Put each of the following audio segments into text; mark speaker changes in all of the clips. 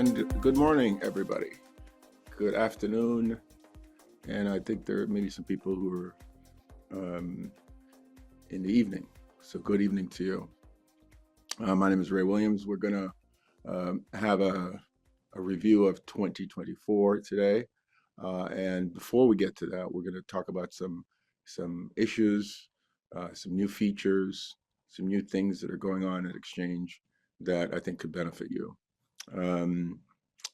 Speaker 1: And good morning, everybody. Good afternoon. And I think there may be some people who are in the evening. So good evening to you. My name is Ray Williams. We're going to have a review of 2024 today. And before we get to that, we're going to talk about some issues, some new features, some new things that are going on at Exchange that I think could benefit you.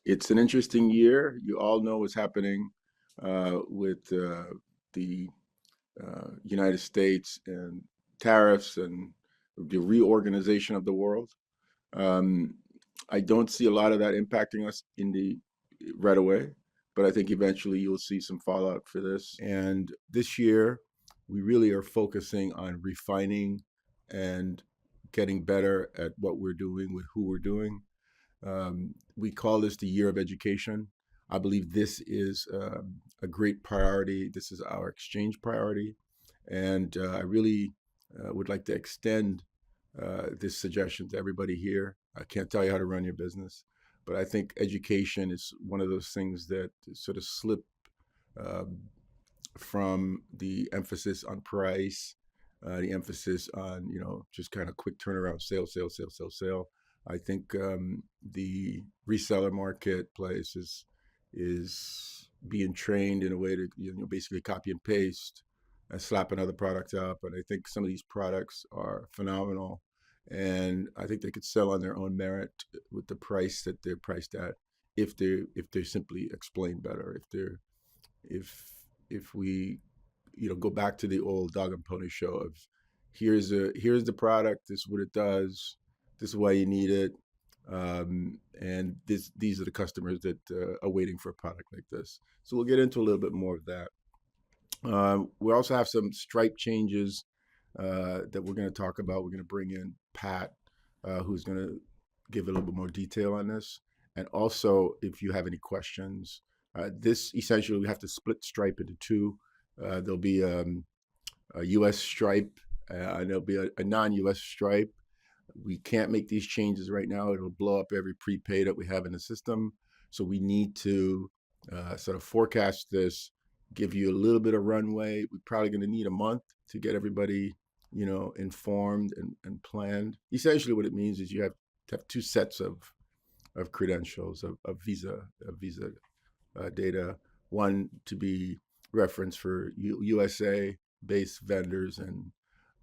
Speaker 1: It's an interesting year. You all know what's happening with the United States and tariffs and the reorganization of the world. I don't see a lot of that impacting us right away, but I think eventually you'll see some fallout for this. And this year, we really are focusing on refining and getting better at what we're doing with who we're doing. We call this the year of education. I believe this is a great priority. This is our Exchange priority. And I really would like to extend this suggestion to everybody here. I can't tell you how to run your business, but I think education is one of those things that sort of slip from the emphasis on price, the emphasis on, just kind of quick turnaround, sale. I think the reseller marketplace is being trained in a way to basically copy and paste and slap another product up. And I think some of these products are phenomenal, and I think they could sell on their own merit with the price that they're priced at if they're simply explained better. If we go back to the old dog and pony show of here's the product, this is what it does. This is why you need it, and these are the customers that are waiting for a product like this. So we'll get into a little bit more of that. We also have some Stripe changes that we're going to talk about. We're going to bring in Pat, who's going to give a little bit more detail on this. And also, if you have any questions, this essentially we have to split Stripe into two. There'll be a U.S. Stripe, and there'll be a non-U.S. Stripe. We can't make these changes right now. It'll blow up every prepay that we have in the system. So we need to sort of forecast this, give you a little bit of runway. We're probably going to need a month to get everybody, informed and planned. Essentially what it means is you have to have two sets of credentials, of visa data, one to be referenced for USA-based vendors and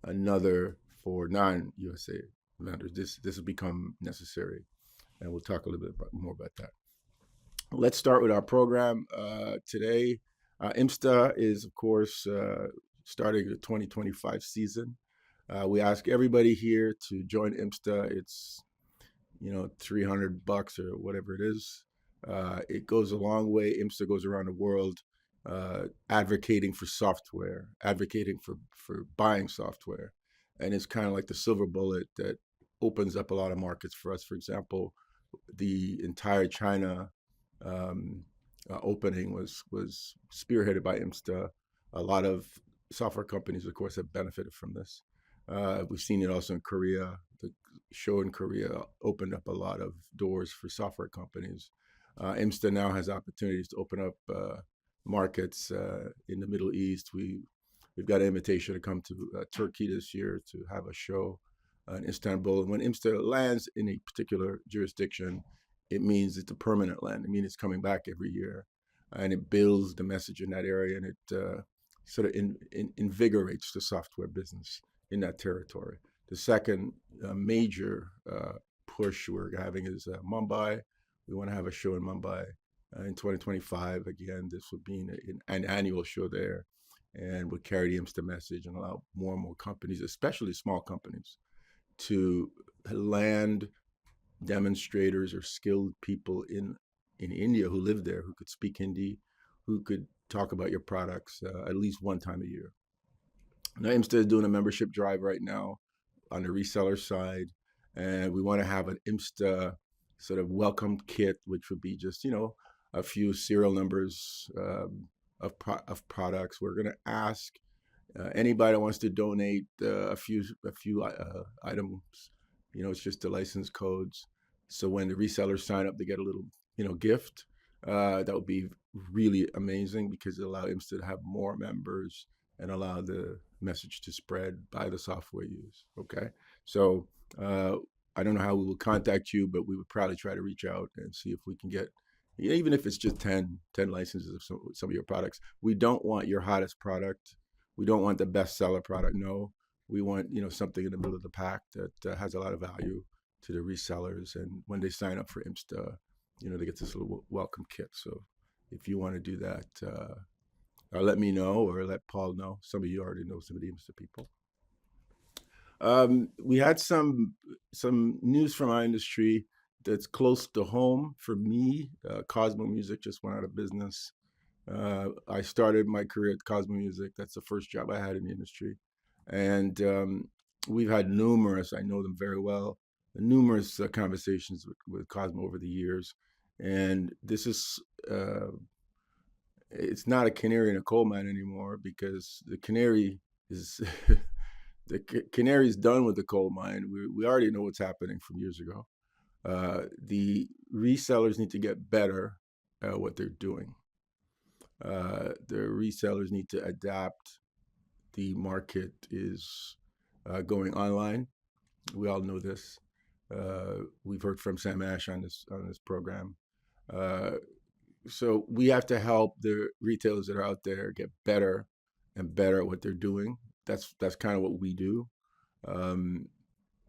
Speaker 1: another for non-USA vendors. This has become necessary, and we'll talk a little bit more about that. Let's start with our program today. IMSTA is, of course, starting the 2025 season. We ask everybody here to join IMSTA. It's $300 or whatever it is. It goes a long way. IMSTA goes around the world advocating for software, advocating for buying software. And it's kind of like the silver bullet that opens up a lot of markets for us. For example, the entire China opening was spearheaded by IMSTA. A lot of software companies, of course, have benefited from this. We've seen it also in Korea. The show in Korea opened up a lot of doors for software companies. IMSTA now has opportunities to open up markets in the Middle East. We've got an invitation to come to Turkey this year to have a show in Istanbul. And when IMSTA lands in a particular jurisdiction, it means it's a permanent land. It means it's coming back every year. And it builds the message in that area, and it sort of invigorates the software business in that territory. The second major push we're having is Mumbai. We want to have a show in Mumbai in 2025. Again, this would be an annual show there, and would carry the IMSTA message and allow more and more companies, especially small companies, to land demonstrators or skilled people in India who live there, who could speak Hindi, who could talk about your products at least one time a year. Now, IMSTA is doing a membership drive right now on the reseller side, and we want to have an IMSTA sort of welcome kit, which would be just, a few serial numbers of products. We're going to ask anybody that wants to donate a few items. It's just the license codes. So when the resellers sign up, they get a little gift, that would be really amazing because it allow IMSTA to have more members and allow the message to spread by the software used. Okay, so I don't know how we will contact you, but we would probably try to reach out and see if we can get, even if it's just 10 licenses of some of your products. We don't want your hottest product. We don't want the bestseller product. No, we want something in the middle of the pack that has a lot of value to the resellers. And when they sign up for IMSTA, they get this little welcome kit. So if you want to do that, let me know or let Paul know. Some of you already know some of the IMSTA people. We had some news from our industry that's close to home for me. Cosmo Music just went out of business. I started my career at Cosmo Music. That's the first job I had in the industry. And we've had numerous, I know them very well, numerous conversations with Cosmo over the years. And this is, it's not a canary in a coal mine anymore, because the canary is, the canary's done with the coal mine. We already know what's happening from years ago. The resellers need to get better at what they're doing. The resellers need to adapt. The market is going online. We all know this. We've heard from Sam Ash on this program. So we have to help the retailers that are out there get better and better at what they're doing. That's kind of what we do.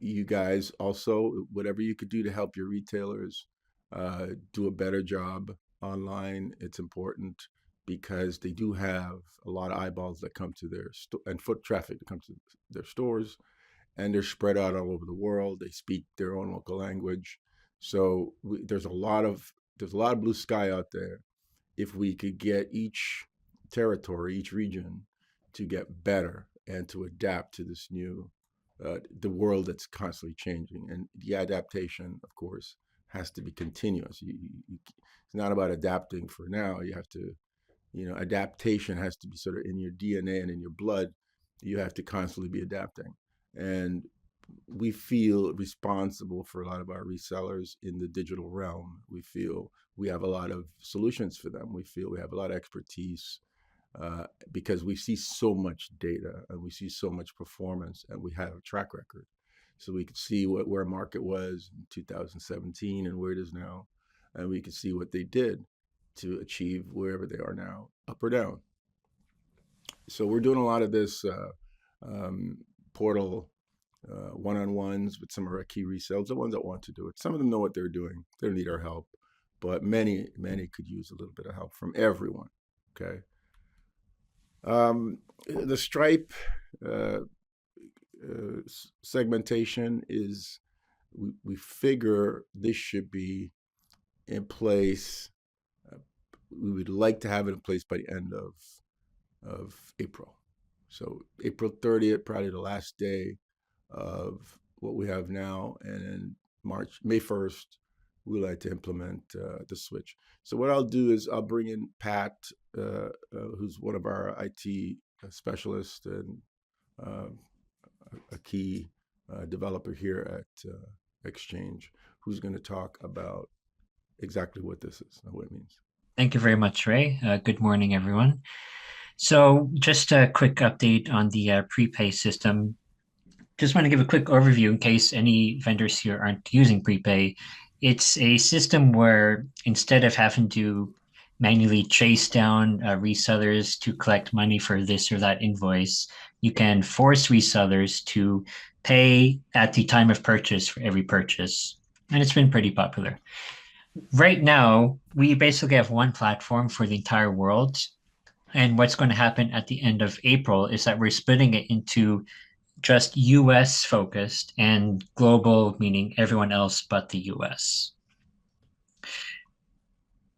Speaker 1: You guys also, whatever you could do to help your retailers do a better job online, it's important, because they do have a lot of eyeballs that come to their and foot traffic that comes to their stores, and they're spread out all over the world. They speak their own local language. So there's a lot of blue sky out there if we could get each territory, each region, to get better and to adapt to this new the world that's constantly changing. And the adaptation, of course, has to be continuous. It's not about adapting for now. You have to, adaptation has to be sort of in your DNA and in your blood. You have to constantly be adapting. And we feel responsible for a lot of our resellers in the digital realm. We feel we have a lot of solutions for them. We feel we have a lot of expertise, because we see so much data and we see so much performance, and we have a track record. So we could see where market was in 2017 and where it is now, and we could see what they did to achieve wherever they are now, up or down. So we're doing a lot of this portal one-on-ones with some of our key resellers, the ones that want to do it. Some of them know what they're doing. They don't need our help, but many could use a little bit of help from everyone. Okay. The Stripe segmentation is, we figure this should be in place. We would like to have it in place by the end of April. So April 30th, probably the last day of what we have now, and then May 1st, we like to implement the switch. So what I'll do is I'll bring in Pat, who's one of our IT specialists and a key developer here at XCHANGE, who's going to talk about exactly what this is and what it means.
Speaker 2: Thank you very much, Ray. Good morning, everyone. So just a quick update on the prepay system. Just want to give a quick overview in case any vendors here aren't using prepay. It's a system where instead of having to manually chase down resellers to collect money for this or that invoice, you can force resellers to pay at the time of purchase for every purchase. And it's been pretty popular. Right now, we basically have one platform for the entire world. And what's going to happen at the end of April is that we're splitting it into just US focused and global, meaning everyone else but the US.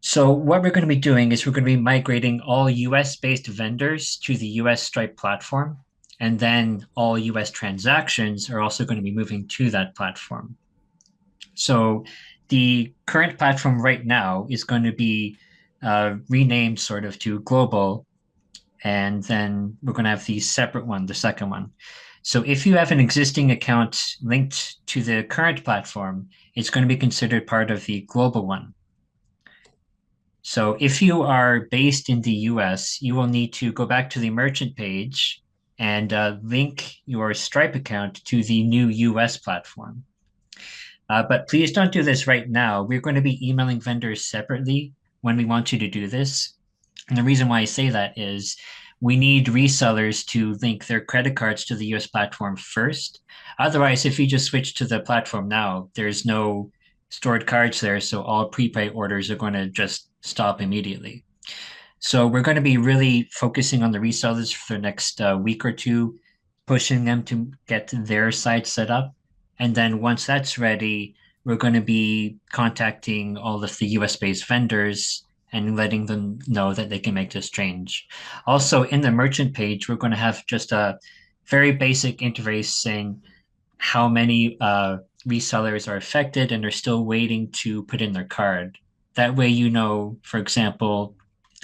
Speaker 2: So what we're going to be doing is we're going to be migrating all US-based vendors to the US Stripe platform. And then all US transactions are also going to be moving to that platform. So the current platform right now is going to be renamed sort of to global. And then we're going to have the separate one, the second one. So if you have an existing account linked to the current platform, it's going to be considered part of the global one. So if you are based in the US, you will need to go back to the merchant page and link your Stripe account to the new US platform. But please don't do this right now. We're going to be emailing vendors separately when we want you to do this. And the reason why I say that is we need resellers to link their credit cards to the US platform first. Otherwise, if you just switch to the platform now, there's no stored cards there. So all prepay orders are going to just stop immediately. So we're going to be really focusing on the resellers for the next week or two, pushing them to get their site set up. And then once that's ready, we're going to be contacting all of the US-based vendors and letting them know that they can make this change. Also, in the merchant page, we're going to have just a very basic interface saying how many resellers are affected and are still waiting to put in their card. That way, you know, for example,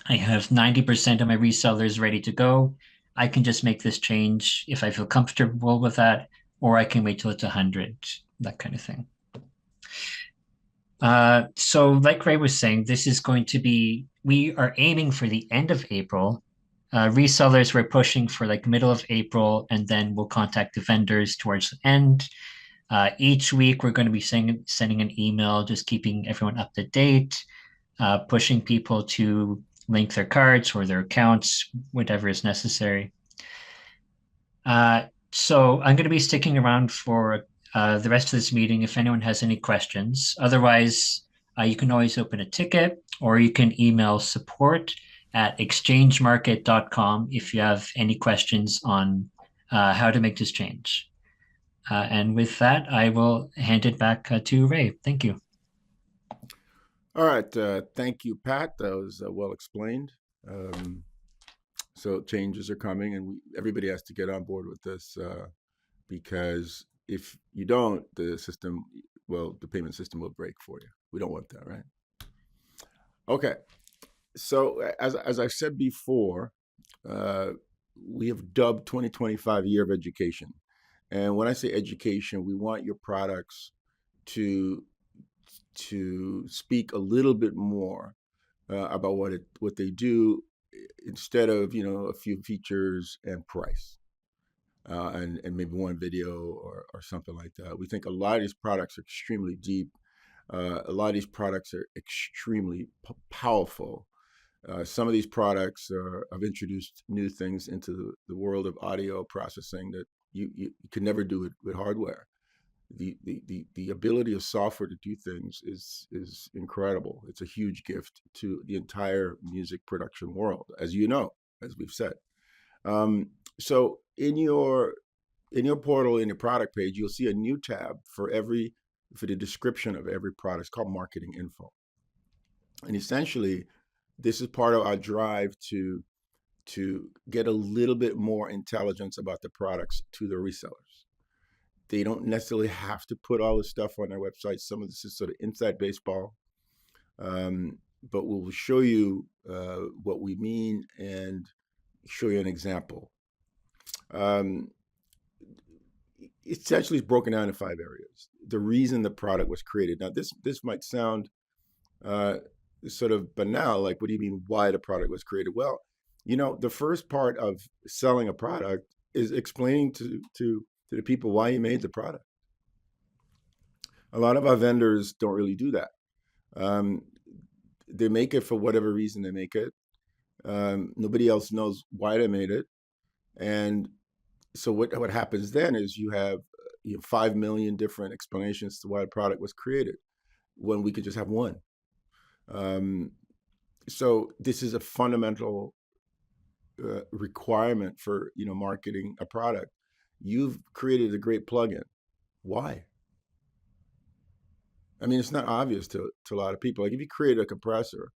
Speaker 2: I have 90% of my resellers ready to go. I can just make this change if I feel comfortable with that, or I can wait till it's 100, that kind of thing. So like Ray was saying, this is going to be, we are aiming for the end of April. Resellers, we're pushing for like middle of April, and then we'll contact the vendors towards the end. Each week, we're going to be sending an email, just keeping everyone up to date, pushing people to link their cards or their accounts, whatever is necessary. So I'm going to be sticking around for the rest of this meeting if anyone has any questions. Otherwise, you can always open a ticket or you can email support@exchangemarket.com if you have any questions on how to make this change. And with that, I will hand it back to Ray. Thank you.
Speaker 1: All right. Thank you, Pat. That was well explained. Um, so changes are coming, and everybody has to get on board with this because if you don't, the system, well, the payment system will break for you. We don't want that, right? Okay. So as I've said before, uh, we have dubbed 2025 Year of Education. And when I say education, we want your products to speak a little bit more about what they do instead of a few features and price and maybe one video or something like that. We think a lot of these products are extremely deep. A lot of these products are extremely powerful. Some of these products have introduced new things into the world of audio processing that you could never do it with hardware. The ability of software to do things is incredible. It's a huge gift to the entire music production world, as you know, as we've said. So in your portal, in your product page, you'll see a new tab for the description of every product. It's called Marketing Info, and essentially, this is part of our drive to get a little bit more intelligence about the products to the resellers. They don't necessarily have to put all this stuff on their website. Some of this is sort of inside baseball, but we'll show you what we mean and show you an example. Essentially, it's broken down in 5 areas. The reason the product was created. Now, this might sound sort of banal, like, what do you mean why the product was created? Well, the first part of selling a product is explaining to the people why you made the product. A lot of our vendors don't really do that. They make it for whatever reason they make it. Nobody else knows why they made it. And so what happens then is you have 5 million different explanations to why the product was created when we could just have one. So this is a fundamental requirement for marketing a product. You've created a great plugin. Why? I mean, it's not obvious to a lot of people. Like, if you create a compressor,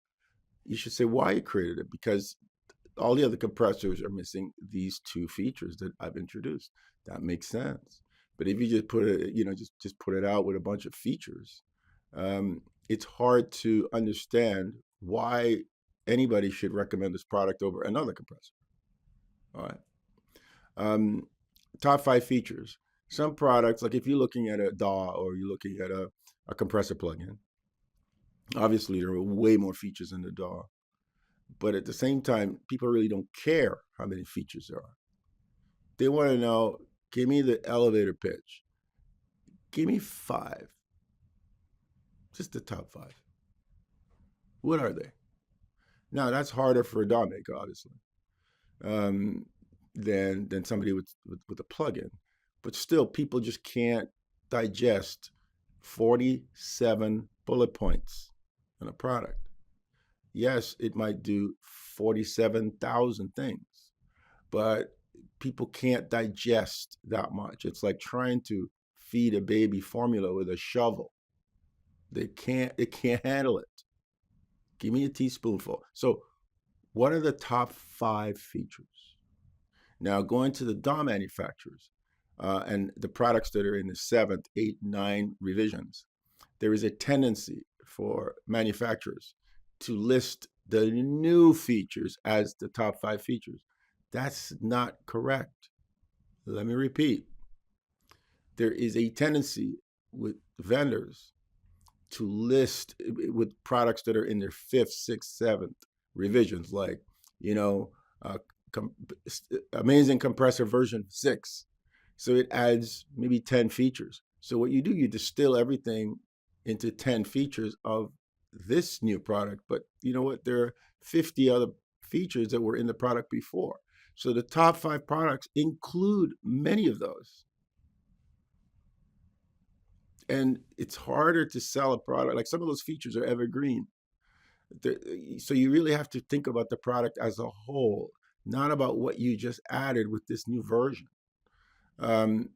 Speaker 1: you should say why you created it, because all the other compressors are missing these 2 features that I've introduced. That makes sense. But if you just put it, just put it out with a bunch of features, it's hard to understand why anybody should recommend this product over another compressor. All right. Top 5 features. Some products, like if you're looking at a DAW or you're looking at a compressor plugin, Obviously, there are way more features in the DAW, but at the same time, people really don't care how many features there are. They want to know, give me the elevator pitch. Give me five, just the top five. What are they? Now, that's harder for a DAW maker, obviously, um, than somebody with a plugin. But still, people just can't digest 47 bullet points in a product. Yes, it might do 47,000 things, but people can't digest that much. It's like trying to feed a baby formula with a shovel. It can't handle it. Give me a teaspoonful. So, what are the top five features? Now, going to the DAW manufacturers and the products that are in the seventh, eighth, nine revisions, there is a tendency for manufacturers to list the new features as the top five features. That's not correct. Let me repeat. There is a tendency with vendors to list with products that are in their fifth, sixth, seventh revisions, like, you know, uh, com- amazing compressor version 6. So it adds maybe 10 features. So what you do, you distill everything into 10 features of this new product. But you know what? There are 50 other features that were in the product before. So the top five products include many of those. And it's harder to sell a product. Like some of those features are evergreen. So you really have to think about the product as a whole, not about what you just added with this new version. Um,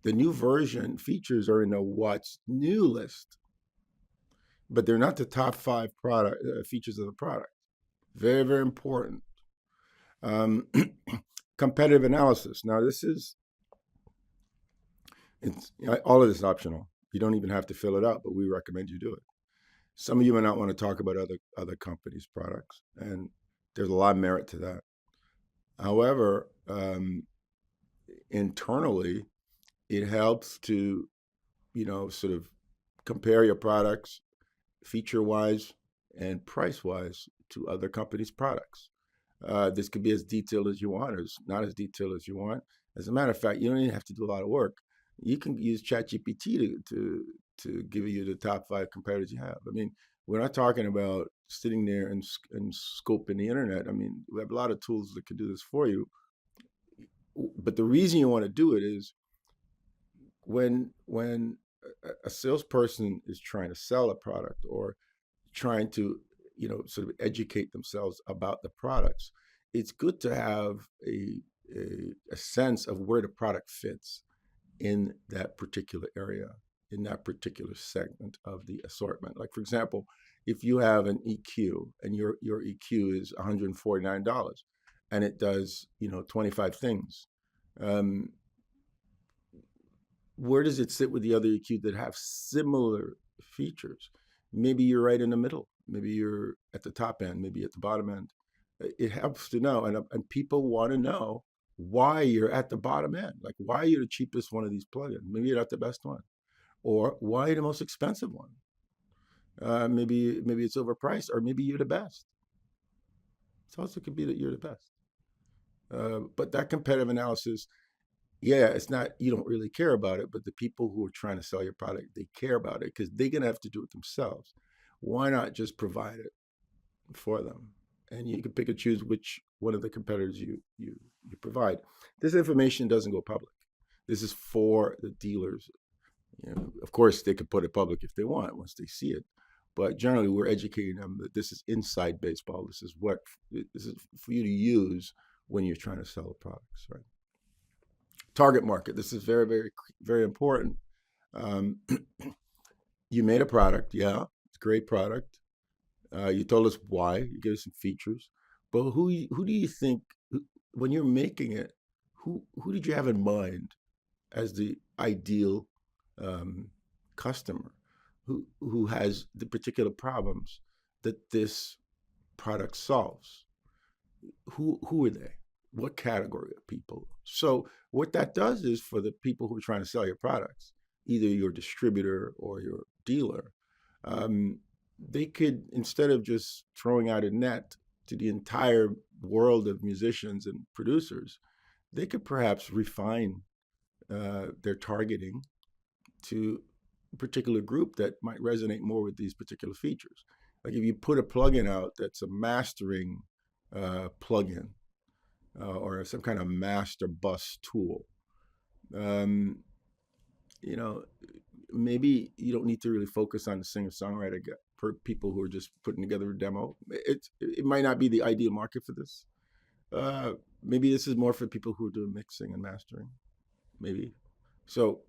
Speaker 1: the new version features are in the what's new list, but they're not the top five product features of the product. Very, very important. Um, competitive analysis. Now, all of this is optional. You don't even have to fill it out, but we recommend you do it. Some of you may not want to talk about other companies' products, and there's a lot of merit to that. However, internally, it helps to, sort of compare your products feature wise and price wise to other companies' products. This could be as detailed as you want, or not as detailed as you want. As a matter of fact, you don't even have to do a lot of work. You can use ChatGPT to give you the top five competitors you have. I mean, we're not talking about sitting there and scoping the internet. I mean, we have a lot of tools that can do this for you. But the reason you want to do it is when a salesperson is trying to sell a product or trying to sort of educate themselves about the products, it's good to have a sense of where the product fits in that particular area, in that particular segment of the assortment. Like for example, if you have an EQ and your EQ is $149 and it does 25 things, um, where does it sit with the other EQ that have similar features? Maybe you're right in the middle. Maybe you're at the top end, maybe at the bottom end. It helps to know, and people want to know why you're at the bottom end. Like, why are you the cheapest one of these plugins? Maybe you're not the best one, or why are you the most expensive one? Maybe it's overpriced, or maybe you're the best. It also could be that you're the best. But that competitive analysis, yeah, it's not, you don't really care about it, but the people who are trying to sell your product, they care about it because they're going to have to do it themselves. Why not just provide it for them? And you can pick and choose which one of the competitors you provide. This information doesn't go public. This is for the dealers. Of course, they could put it public if they want once they see it, but generally, we're educating them that this is inside baseball. This is for you to use when you're trying to sell the products, right? Target market. This is very, very, very important. Um, you made a product, yeah, it's a great product. You told us why. You gave us some features, but who do you think when you're making it? Who did you have in mind as the ideal um, customer? Who has the particular problems that this product solves? Who are they? What category of people? So what that does is for the people who are trying to sell your products, either your distributor or your dealer, um, they could, instead of just throwing out a net to the entire world of musicians and producers, they could perhaps refine their targeting to a particular group that might resonate more with these particular features. Like if you put a plugin out that's a mastering plugin or some kind of master bus tool, um, you know, maybe you don't need to really focus on the singer-songwriter for people who are just putting together a demo. It might not be the ideal market for this. Uh, Maybe this is more for people who are doing mixing and mastering. Maybe. So,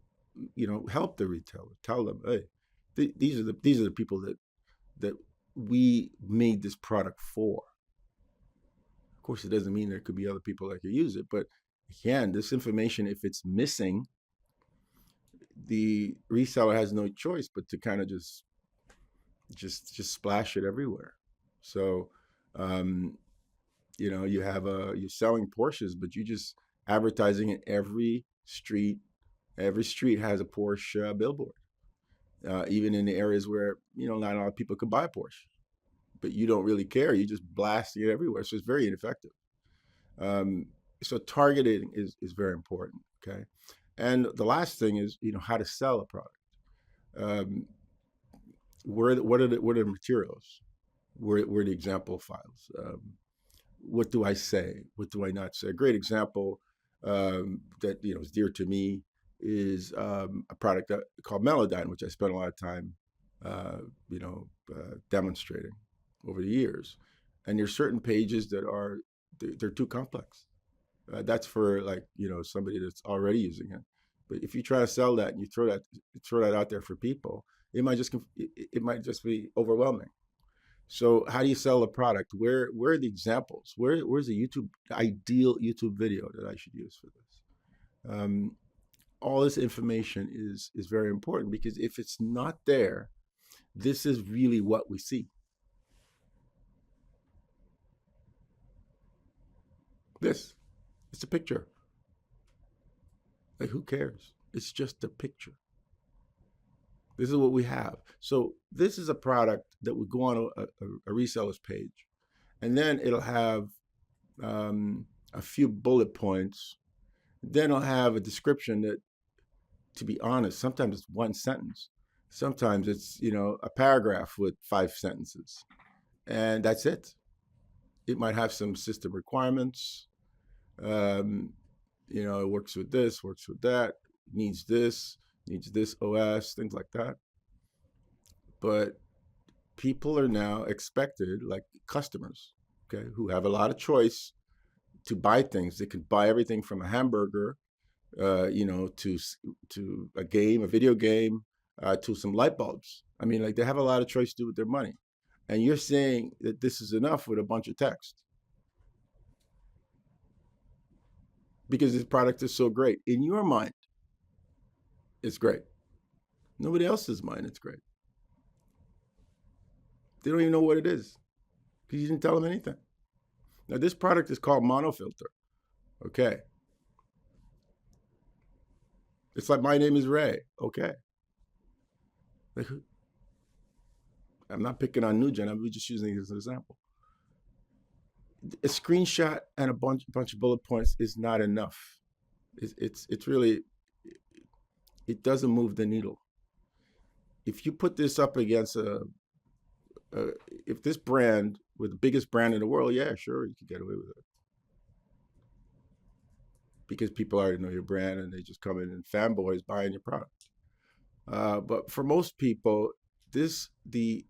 Speaker 1: help the retailer. Tell them, hey, these are the people that we made this product for. Of course, it doesn't mean there could be other people that could use it, but again, this information, if it's missing, the reseller has no choice but to kind of just splash it everywhere. So, um, you're selling Porsches, but you just advertising in every street. Every street has a Porsche billboard, even in the areas where not a lot of people could buy a Porsche, but you don't really care. You just blast it everywhere, so it's very ineffective. Um, so targeting is very important. Okay, and the last thing is how to sell a product. Um, what are the materials? Where are the example files? What do I say? What do I not say? A great example that is dear to me is a product called Melodyne, which I spent a lot of time, demonstrating over the years. And there's certain pages that they're too complex. That's for like somebody that's already using it. But if you try to sell that and you throw that out there for people, it might just be overwhelming. So how do you sell a product? Where are the examples? Where's the ideal YouTube video that I should use for this? All this information is very important, because if it's not there, this is really what we see. It's a picture. Like, who cares? It's just a picture. This is what we have. So this is a product that would go on a reseller's page, and then it'll have a few bullet points. Then it'll have a description that, to be honest, sometimes it's one sentence. Sometimes it's a paragraph with 5 sentences, and that's it. It might have some system requirements. Um, it works with this, works with that, needs this OS, things like that. But people are now expected, like customers, okay, who have a lot of choice to buy things. They can buy everything from a hamburger, to a video game, to some light bulbs. I mean, like, they have a lot of choice to do with their money. And you're saying that this is enough with a bunch of text because this product is so great. In your mind, it's great. Nobody else's mind, it's great. They don't even know what it is because you didn't tell them anything. Now, this product is called monofilter. Okay. It's like, my name is Ray. Okay. Like, I'm not picking on Nugent. I'm just using it as an example. A screenshot and a bunch of bullet points is not enough. It's really, it doesn't move the needle. If you put this up against if this brand with the biggest brand in the world, yeah, sure, you could get away with it, because people already know your brand and they just come in and fanboys buying your product. But for most people, the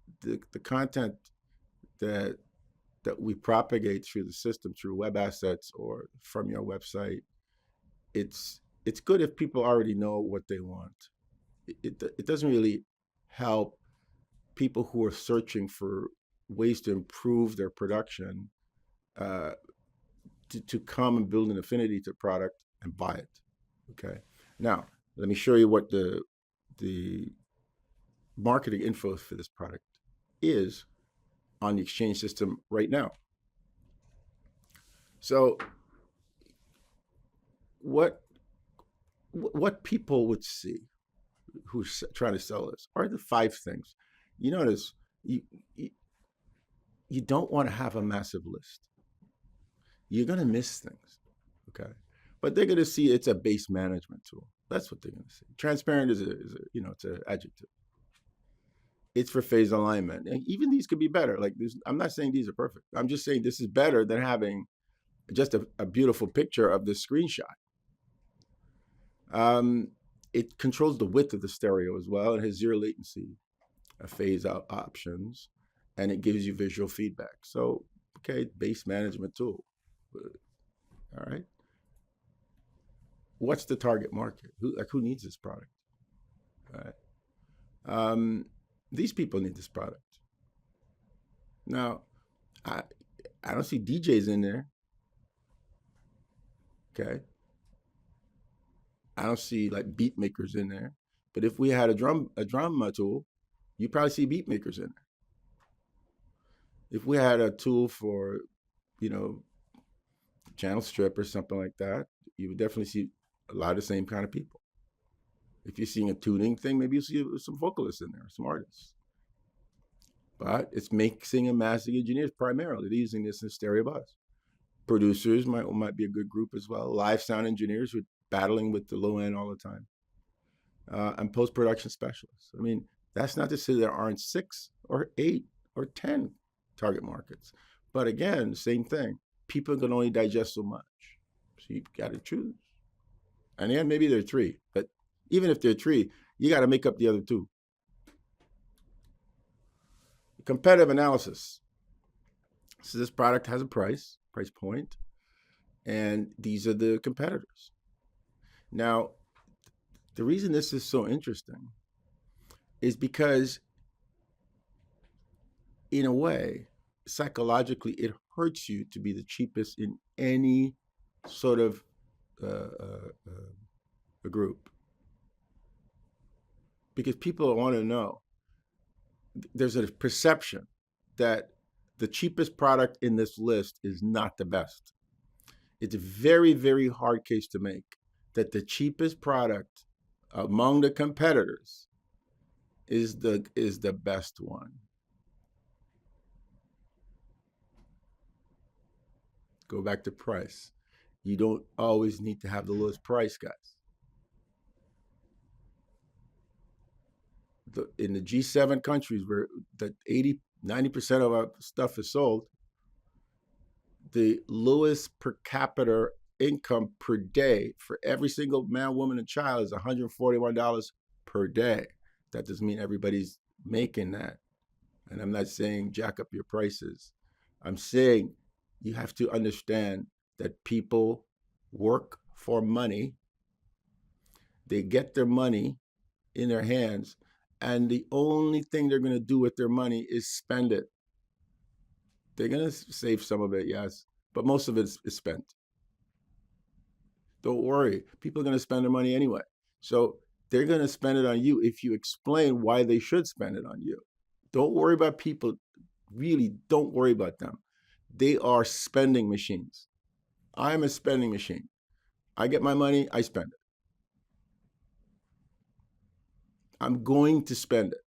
Speaker 1: content that we propagate through the system, through web assets or from your website, it's good if people already know what they want. It doesn't really help people who are searching for ways to improve their production to come and build an affinity to product and buy it. Okay. Now, let me show you what the marketing info for this product is on the Exchange system right now. So what people would see who's trying to sell this are the 5 things. You notice You, you, you don't want to have a massive list. You're going to miss things. Okay. But they're going to see it's a base management tool. That's what they're going to see. Transparent it's an adjective. It's for phase alignment. And even these could be better. Like this, I'm not saying these are perfect. I'm just saying this is better than having just a beautiful picture of the screenshot. It controls the width of the stereo as well. It has zero latency phase out options, and it gives you visual feedback. So, okay, base management tool. All right. What's the target market? Who needs this product? All right. These people need this product. Now, I I don't see DJs in there. Okay. I don't see like beat makers in there. But if we had a drum tool, you probably see beat makers in there. If we had a tool for, you know, channel strip or something like that, you would definitely see a lot of the same kind of people. If you're seeing a tuning thing, maybe you'll see some vocalists in there, some artists. But it's mixing and mastering engineers primarily. They're using this in stereo bus. Producers might be a good group as well. Live sound engineers who are battling with the low end all the time. And post-production specialists. I mean, that's not to say there aren't 6 or 8 or 10 target markets. But again, same thing. People can only digest so much. So you got to choose. And then maybe there are 3. But even if there are 3, you got to make up the other 2. Competitive analysis. So this product has a price point, and these are the competitors. Now, the reason this is so interesting is because, in a way, psychologically, it hurts you to be the cheapest in any sort of a group. Because people want to know. There's a perception that the cheapest product in this list is not the best. It's a very, very hard case to make that the cheapest product among the competitors is the best one. Go back to price. You don't always need to have the lowest price, guys. In the G7 countries where the 90% of our stuff is sold, the lowest per capita income per day for every single man, woman, and child is $141 per day. That doesn't mean everybody's making that. And I'm not saying jack up your prices. I'm saying you have to understand that people work for money. They get their money in their hands, and the only thing they're going to do with their money is spend it. They're going to save some of it, yes, but most of it is spent. Don't worry. People are going to spend their money anyway. So they're going to spend it on you if you explain why they should spend it on you. Don't worry about people. Really, don't worry about them. They are spending machines. I'm a spending machine. I get my money, I spend it. I'm going to spend it.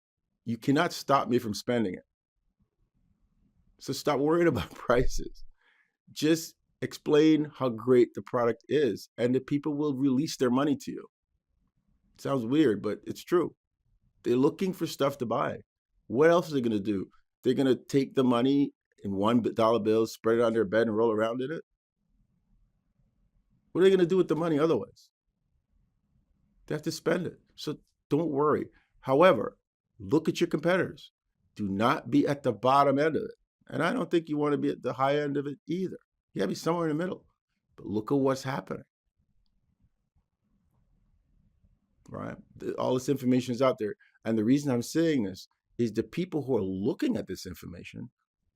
Speaker 1: You cannot stop me from spending it. So stop worrying about prices. Just explain how great the product is, and the people will release their money to you. It sounds weird, but it's true. They're looking for stuff to buy. What else are they going to do? They're going to take the money in $1 bills, spread it on their bed, and roll around in it? What are they going to do with the money otherwise? They have to spend it. So don't worry. However, look at your competitors. Do not be at the bottom end of it. And I don't think you want to be at the high end of it either. You got to be somewhere in the middle. But look at what's happening. Right? All this information is out there. And the reason I'm saying this is the people who are looking at this information,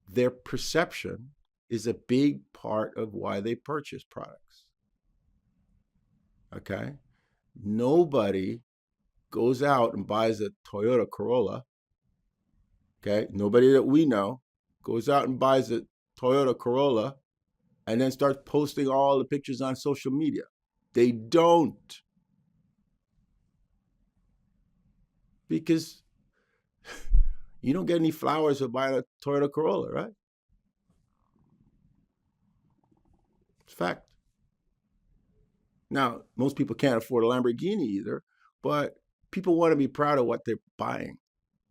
Speaker 1: their perception is a big part of why they purchase products. Okay? Nobody goes out and buys a Toyota Corolla. Okay? Nobody that we know goes out and buys a Toyota Corolla and then starts posting all the pictures on social media. They don't. Because You don't get any flowers for buying a Toyota Corolla, right? It's a fact. Now, most people can't afford a Lamborghini either, but people want to be proud of what they're buying.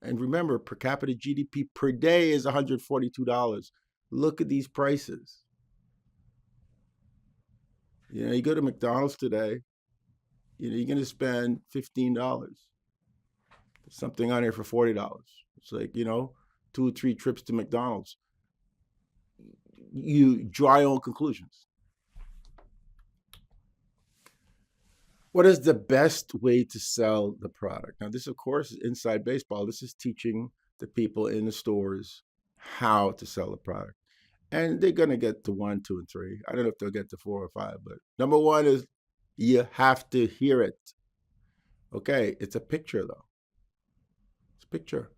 Speaker 1: And remember, per capita GDP per day is $142. Look at these prices. You go to McDonald's today, you're going to spend $15. There's something on here for $40. It's like, 2 or 3 trips to McDonald's. You draw your own conclusions. What is the best way to sell the product? Now, this, of course, is inside baseball. This is teaching the people in the stores how to sell the product. And they're going to get to 1, 2, and 3. I don't know if they'll get to 4 or 5, but number 1 is you have to hear it. Okay, it's a picture, though. It's a picture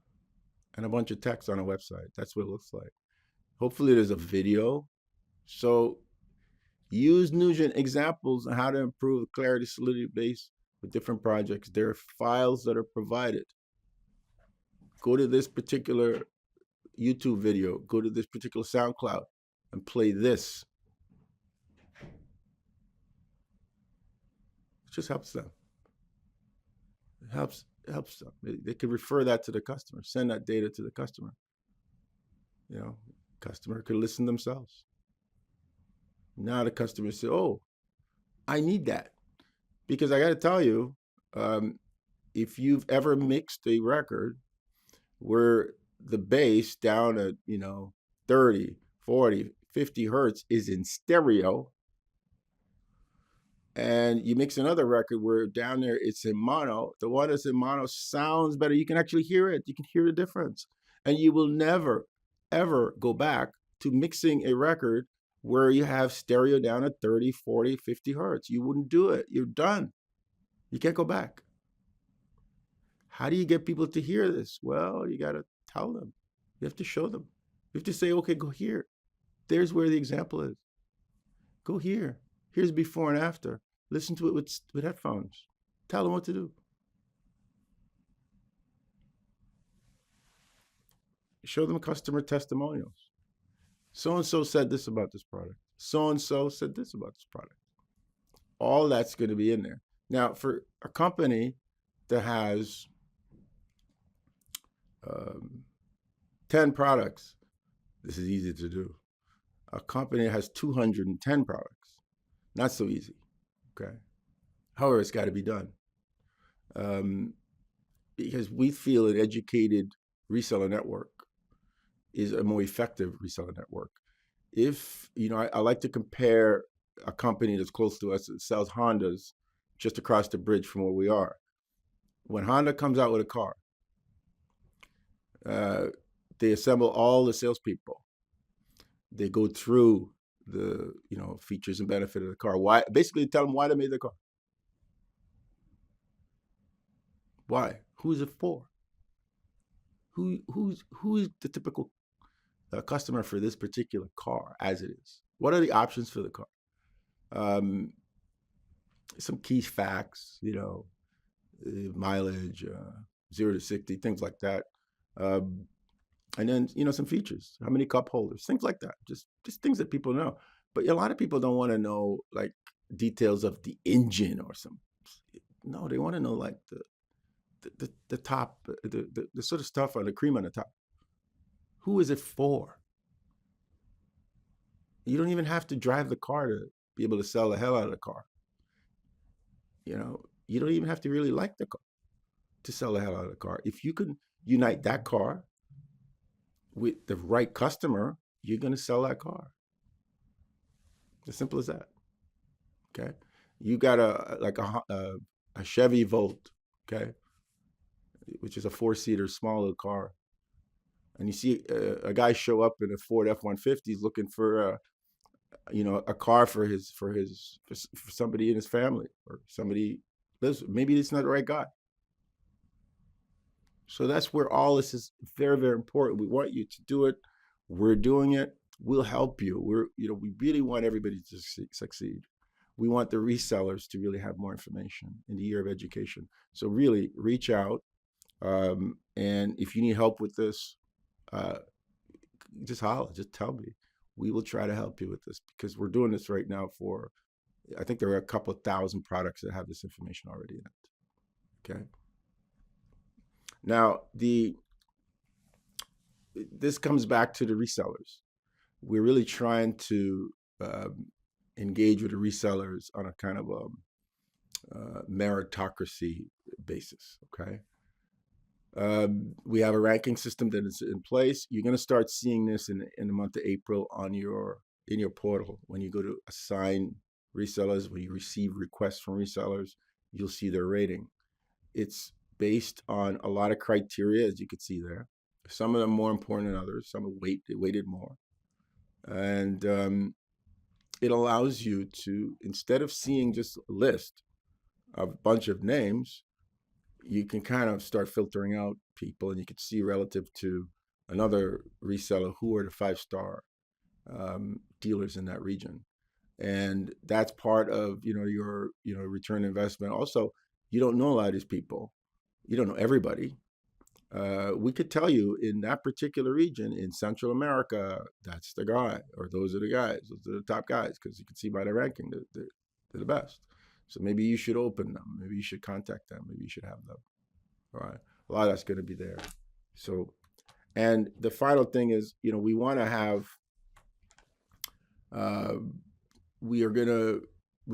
Speaker 1: and a bunch of text on a website. That's what it looks like. Hopefully, there's a video. So use Nugent examples on how to improve the clarity solidity base with different projects. There are files that are provided. Go to this particular YouTube video, go to this particular SoundCloud and play this. It just helps them. It helps them. They can refer that to the customer, send that data to the customer. Customer could listen themselves. Now the customer says, oh, I need that. Because I got to tell you, if you've ever mixed a record where the bass down at, 30, 40, 50 hertz is in stereo, and you mix another record where down there it's in mono, the one that's in mono sounds better. You can actually hear it. You can hear the difference. And you will never, ever go back to mixing a record where you have stereo down at 30, 40, 50 hertz. You wouldn't do it. You're done. You can't go back. How do you get people to hear this? Well, you got to tell them. You have to show them. You have to say, okay, go here. There's where the example is. Go here. Here's before and after. Listen to it with headphones. Tell them what to do. Show them customer testimonials. So-and-so said this about this product. So-and-so said this about this product. All that's going to be in there. Now, for a company that has 10 products, this is easy to do. A company that has 210 products, not so easy, okay? However, it's got to be done. Because we feel an educated reseller network is a more effective reseller network. If, I like to compare a company that's close to us that sells Hondas just across the bridge from where we are. When Honda comes out with a car, they assemble all the salespeople. They go through the, features and benefit of the car. Why? Basically tell them why they made the car. Why? Who's it for? Who's the typical customer for this particular car as it is? What are the options for the car? Some key facts, mileage, 0 to 60, things like that. And then, some features, how many cup holders, things like that. Just things that people know. But a lot of people don't want to know like details of the engine or some. No, they want to know like the top, the sort of stuff on the cream on the top. Who is it for? You don't even have to drive the car to be able to sell the hell out of the car. You don't even have to really like the car to sell the hell out of the car. If you can unite that car with the right customer, you're going to sell that car. As simple as that. Okay. You got a Chevy Volt, okay, which is a 4-seater small little car. And you see a guy show up in a Ford F-150 looking for a car for somebody in his family, or somebody lives. Maybe it's not the right guy. So that's where all this is very, very important. We want you to do it. We're doing it. We'll help you. We really want everybody to succeed. We want the resellers to really have more information in the year of education. So really reach out, And if you need help with this, uh, just holler, just tell me. We will try to help you with this because we're doing this right now for, I think there are a couple of thousand products that have this information already in it. Okay. Now, this comes back to the resellers. We're really trying to engage with the resellers on a kind of a meritocracy basis. Okay. We have a ranking system that is in place. You're going to start seeing this in the month of April on in your portal. When you go to assign resellers, when you receive requests from resellers, you'll see their rating. It's based on a lot of criteria, as you can see there. Some of them more important than others. Some are weighted more, and it allows you to, instead of seeing just a list of a bunch of names, you can kind of start filtering out people, and you can see relative to another reseller who are the 5-star dealers in that region, and that's part of your return investment. Also, you don't know a lot of these people, you don't know everybody. We could tell you in that particular region in Central America, that's the guy, or those are the guys, those are the top guys, because you can see by their ranking that they're the best. So maybe you should open them, maybe you should contact them, maybe you should have them. All right, a lot of that's going to be there. So, and the final thing is, we want to have, uh, we're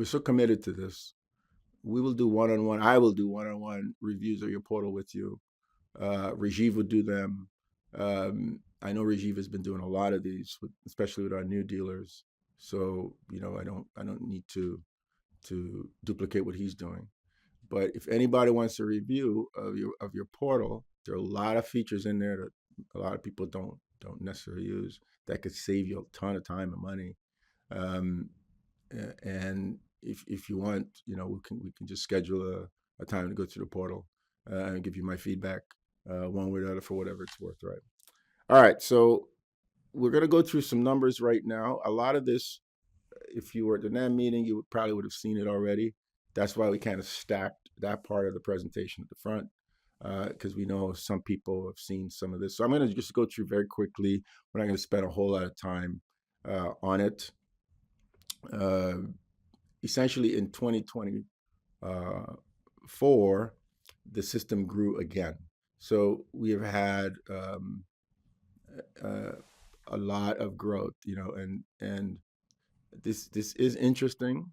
Speaker 1: so committed to this. We will do one-on-one. I will do one-on-one reviews of your portal with you. Rajiv would do them. I know Rajiv has been doing a lot of these, especially with our new dealers. So I don't need to duplicate what he's doing. But if anybody wants a review of your portal, there are a lot of features in there that a lot of people don't necessarily use that could save you a ton of time and money. Um, and if you want, we can just schedule a time to go through the portal and give you my feedback one way or the other for whatever it's worth. Right. All right. So we're going to go through some numbers right now. A lot of this, if you were at the NAM meeting, you probably would have seen it already. That's why we kind of stacked that part of the presentation at the front, because we know some people have seen some of this. So I'm going to just go through very quickly. We're not going to spend a whole lot of time on it. Essentially, in 2024, the system grew again. So we have had a lot of growth, and this is interesting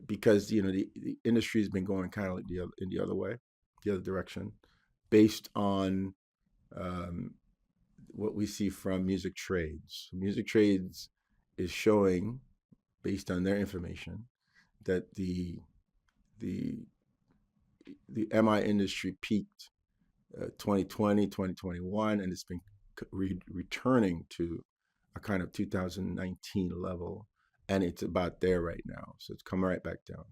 Speaker 1: because the industry has been going kind of like in the other way, the other direction, based on what we see from Music Trades. Music Trades is showing, based on their information, that the MI industry peaked 2020, 2021, and it's been returning to a kind of 2019 level, and it's about there right now. So it's come right back down.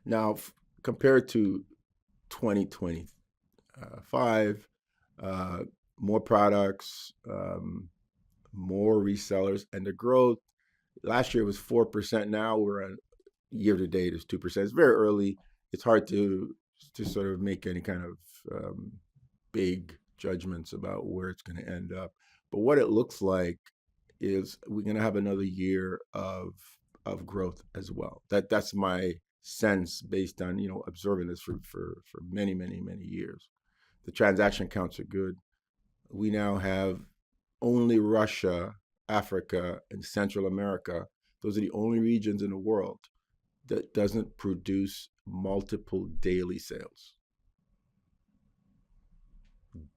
Speaker 1: Now, compared to 2025, more products, more resellers, and the growth last year was 4%. Now we're at year to date is 2%. It's very early. It's hard to sort of make any kind of big judgments about where it's going to end up. But what it looks like is we're going to have another year of growth as well. That's my sense based on observing this for many years. The transaction counts are good. We now have only Russia, Africa, and Central America. Those are the only regions in the world that doesn't produce multiple daily sales.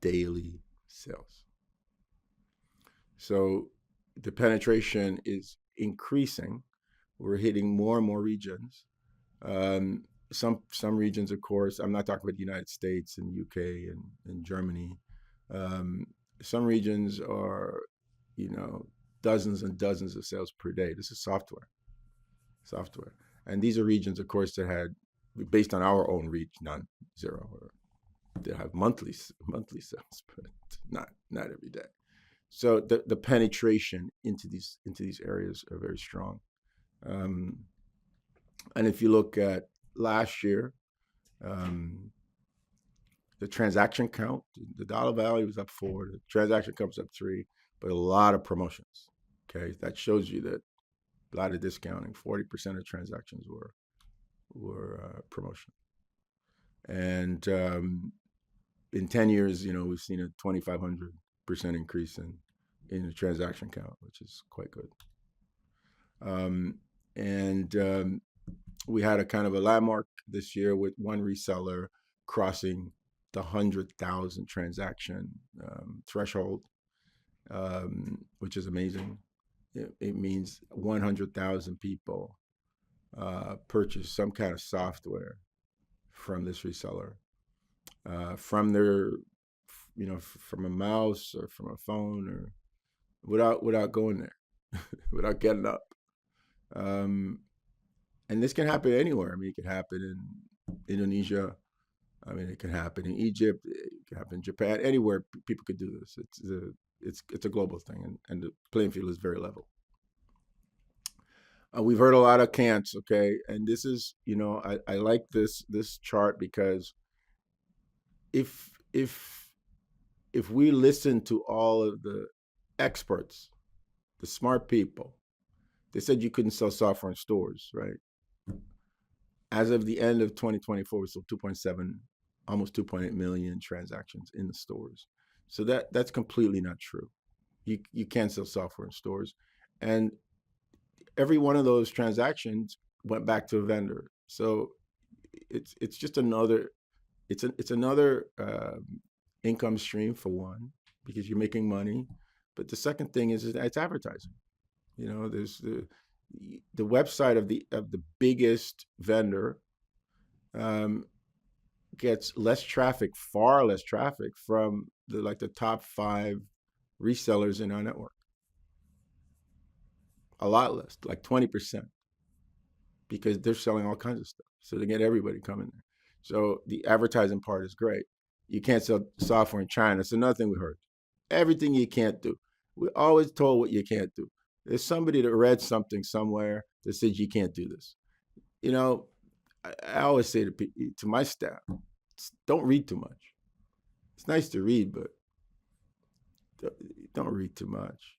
Speaker 1: Daily sales. So the penetration is increasing. We're hitting more and more regions. Some regions, of course, I'm not talking about the United States and UK and Germany. Some regions are, dozens and dozens of sales per day. This is software. And these are regions, of course, that had, based on our own reach, none, zero, or they have monthly sales, but not every day. So the penetration into these areas are very strong. And if you look at last year, Um, the transaction count, the dollar value was up 4, the transaction count was up 3, but a lot of promotions. Okay, that shows you that a lot of discounting. 40% of transactions were promotion, and in 10 years, we've seen a 2,500% increase in the transaction count, which is quite good. And we had a kind of a landmark this year with one reseller crossing the 100,000 transaction threshold, which is amazing. It means 100,000 people purchase some kind of software from this reseller, from their, from a mouse or from a phone, or without going there, without getting up. And this can happen anywhere. I mean, it can happen in Indonesia. I mean, it can happen in Egypt. It can happen in Japan. Anywhere people could do this. It's a global thing, and the playing field is very level. We've heard a lot of can'ts, okay, and this is, I like this chart because if if if we listen to all of the experts, the smart people, they said you couldn't sell software in stores, right? As of the end of 2024, we sold 2.7, almost 2.8 million transactions in the stores. So that's completely not true. You can't sell software in stores, and every one of those transactions went back to a vendor. So it's just another it's another income stream for one, because you're making money. But the second thing is it's advertising. There's the website of the biggest vendor um, gets less traffic, far less traffic from the top 5 resellers in our network. A lot less, like 20%, because they're selling all kinds of stuff. So they get everybody coming there. So the advertising part is great. You can't sell software in China. It's another thing we heard. Everything you can't do. We're always told what you can't do. There's somebody that read something somewhere that says you can't do this. I always say to my staff, don't read too much. It's nice to read, but don't read too much.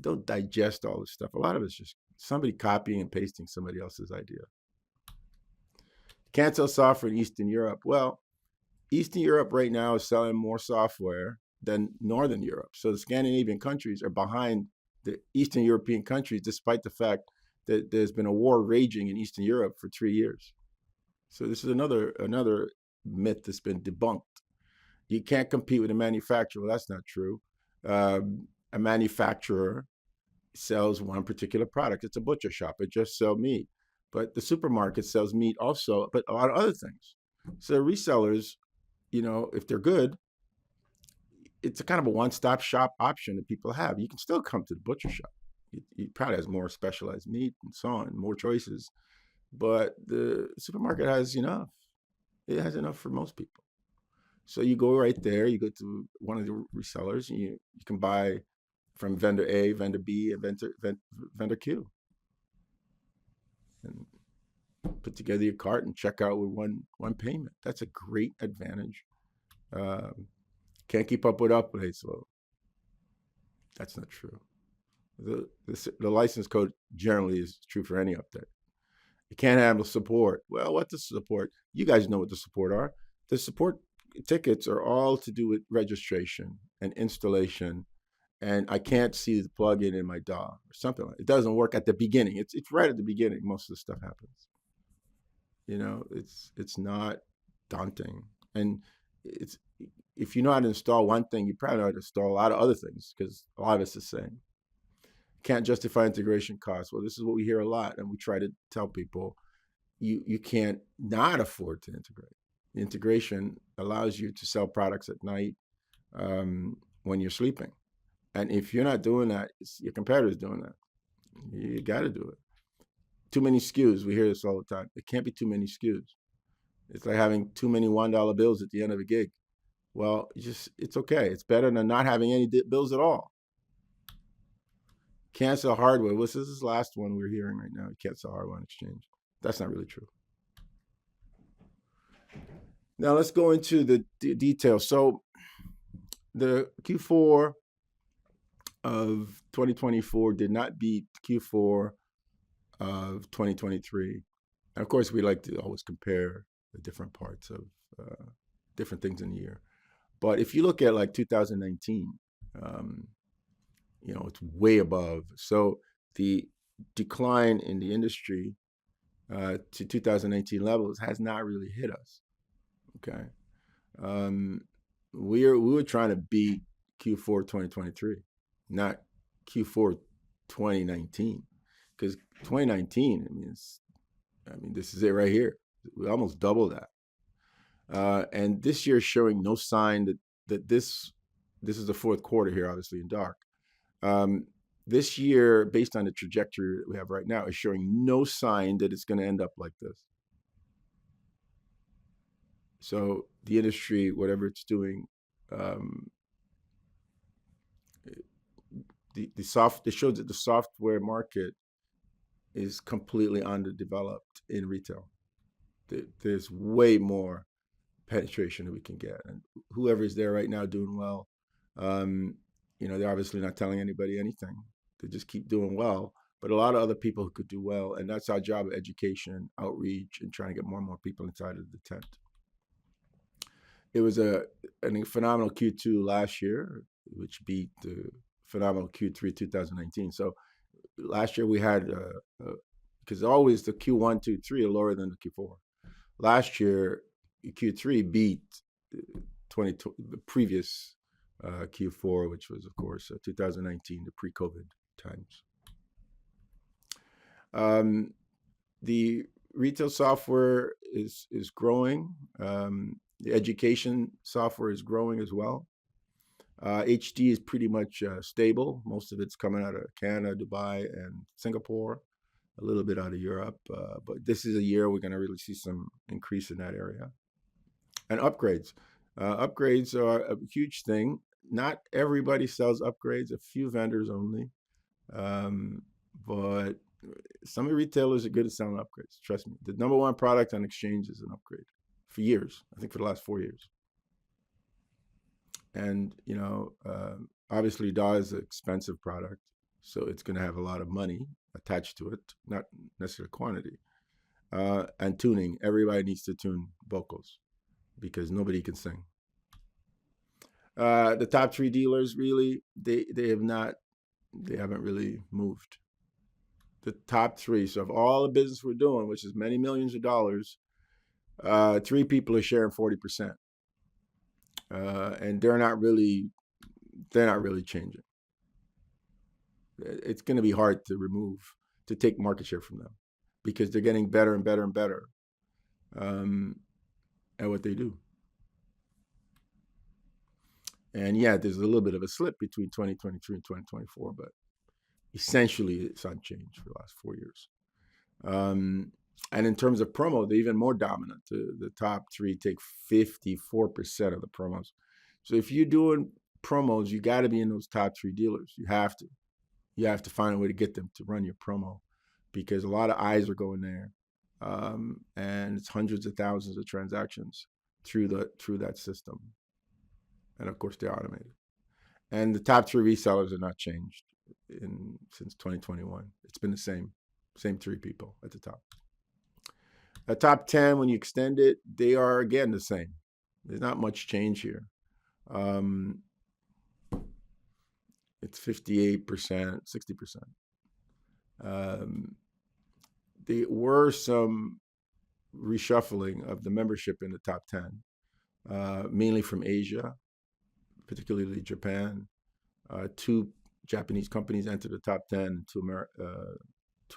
Speaker 1: Don't digest all this stuff. A lot of it's just somebody copying and pasting somebody else's idea. Can't sell software in Eastern Europe. Well, Eastern Europe right now is selling more software than Northern Europe. So the Scandinavian countries are behind the Eastern European countries, despite the fact that there's been a war raging in Eastern Europe for 3 years. So this is another myth that's been debunked. You can't compete with a manufacturer. Well, that's not true. A manufacturer sells one particular product. It's a butcher shop. It just sells meat. But the supermarket sells meat also, but a lot of other things. So resellers, if they're good, it's a kind of a one-stop shop option that people have. You can still come to the butcher shop. It probably has more specialized meat and so on, more choices. But the supermarket has enough. It has enough for most people. So you go right there, you go to one of the resellers, and you can buy from vendor A, vendor B, and vendor Q. And put together your cart and check out with one payment. That's a great advantage. Can't keep up with updates. Well, that's not true. The license code generally is true for any update. You can't handle support. Well, what the support? You guys know what the support are. The support tickets are all to do with registration and installation, and I can't see the plugin in my DAW or something like that. It doesn't work at the beginning. It's right at the beginning. Most of the stuff happens. It's not daunting, and it's if you know how to install one thing, you probably know how to install a lot of other things, because a lot of it's the same. Can't justify integration costs. Well, this is what we hear a lot, and we try to tell people you can't not afford to integrate. Integration allows you to sell products at night, when you're sleeping, and if you're not doing that, your competitor's doing that. You got to do it. Too many SKUs. We hear this all the time. It can't be too many SKUs. It's like having too many $1 bills at the end of a gig. Well, it's okay. It's better than not having any bills at all. Can't sell hardware. Well, this is the last one we're hearing right now. You can't sell hardware on exchange. That's not really true. Now let's go into the details. So the Q4 of 2024 did not beat Q4 of 2023. And of course, we like to always compare the different parts of different things in the year. But if you look at like 2019, um, it's way above. So the decline in the industry to 2018 levels has not really hit us. Okay, um, we were trying to beat Q4 2023, not Q4 2019, because 2019. I mean, this is it right here. We almost doubled that, and this year is showing no sign that this is the fourth quarter here, obviously in dark. Um, this year, based on the trajectory that we have right now, is showing no sign that it's going to end up like this. So the industry, whatever it's doing, um, it shows that the software market is completely underdeveloped in retail. There's way more penetration that we can get, and whoever is there right now doing well, um, they're obviously not telling anybody anything. They just keep doing well, but a lot of other people who could do well, and that's our job of education, outreach, and trying to get more and more people inside of the tent. It was a phenomenal Q2 last year, which beat the phenomenal Q3 2019. So last year we had because always the Q1, 2, 3 are lower than the Q4. Last year Q3 beat 20 the previous Q4, which was of course 2019, the pre-COVID times. The retail software is growing. The education software is growing as well. HD is pretty much stable. Most of it's coming out of Canada, Dubai, and Singapore, a little bit out of Europe. But this is a year we're going to really see some increase in that area. And upgrades. Upgrades are a huge thing. Not everybody sells upgrades, a few vendors only. But some retailers are good at selling upgrades. Trust me. The number one product on Exchange is an upgrade for years. I think for the last 4 years. And obviously DAW is an expensive product, so it's going to have a lot of money attached to it, not necessarily quantity. And tuning. Everybody needs to tune vocals because nobody can sing. The top three dealers really they haven't really moved. The top three. So of all the business we're doing, which is many millions of dollars, three people are sharing 40%, and they're not really changing. It's going to be hard to take market share from them because they're getting better and better and better at what they do. And yeah, there's a little bit of a slip between 2023 and 2024, but essentially it's unchanged for the last 4 years. And in terms of promo, they're even more dominant. The top three take 54% of the promos. So if you're doing promos, you got to be in those top three dealers. You have to. You have to find a way to get them to run your promo because a lot of eyes are going there, and it's hundreds of thousands of transactions through that system. And of course, they're automated. And the top three resellers are not changed since 2021. It's been the same three people at the top. The top 10, when you extend it, they are again the same. There's not much change here. It's 58%, 60%. There were some reshuffling of the membership in the top 10, mainly from Asia, particularly Japan. Two Japanese companies entered the top 10, two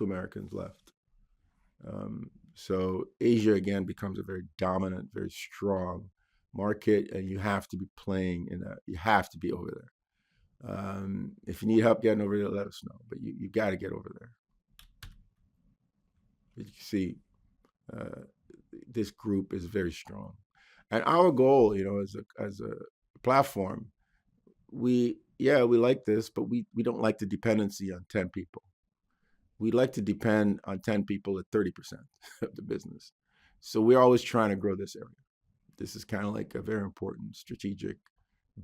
Speaker 1: Americans left. So Asia again becomes a very dominant, very strong market, and you have to be playing in that. You have to be over there. If you need help getting over there, let us know. But you got to get over there. But you can see, this group is very strong, and our goal, as a platform, we like this, but we don't like the dependency on 10 people. We like to depend on 10 people at 30% of the business. So we're always trying to grow this area. This is kind of like a very important strategic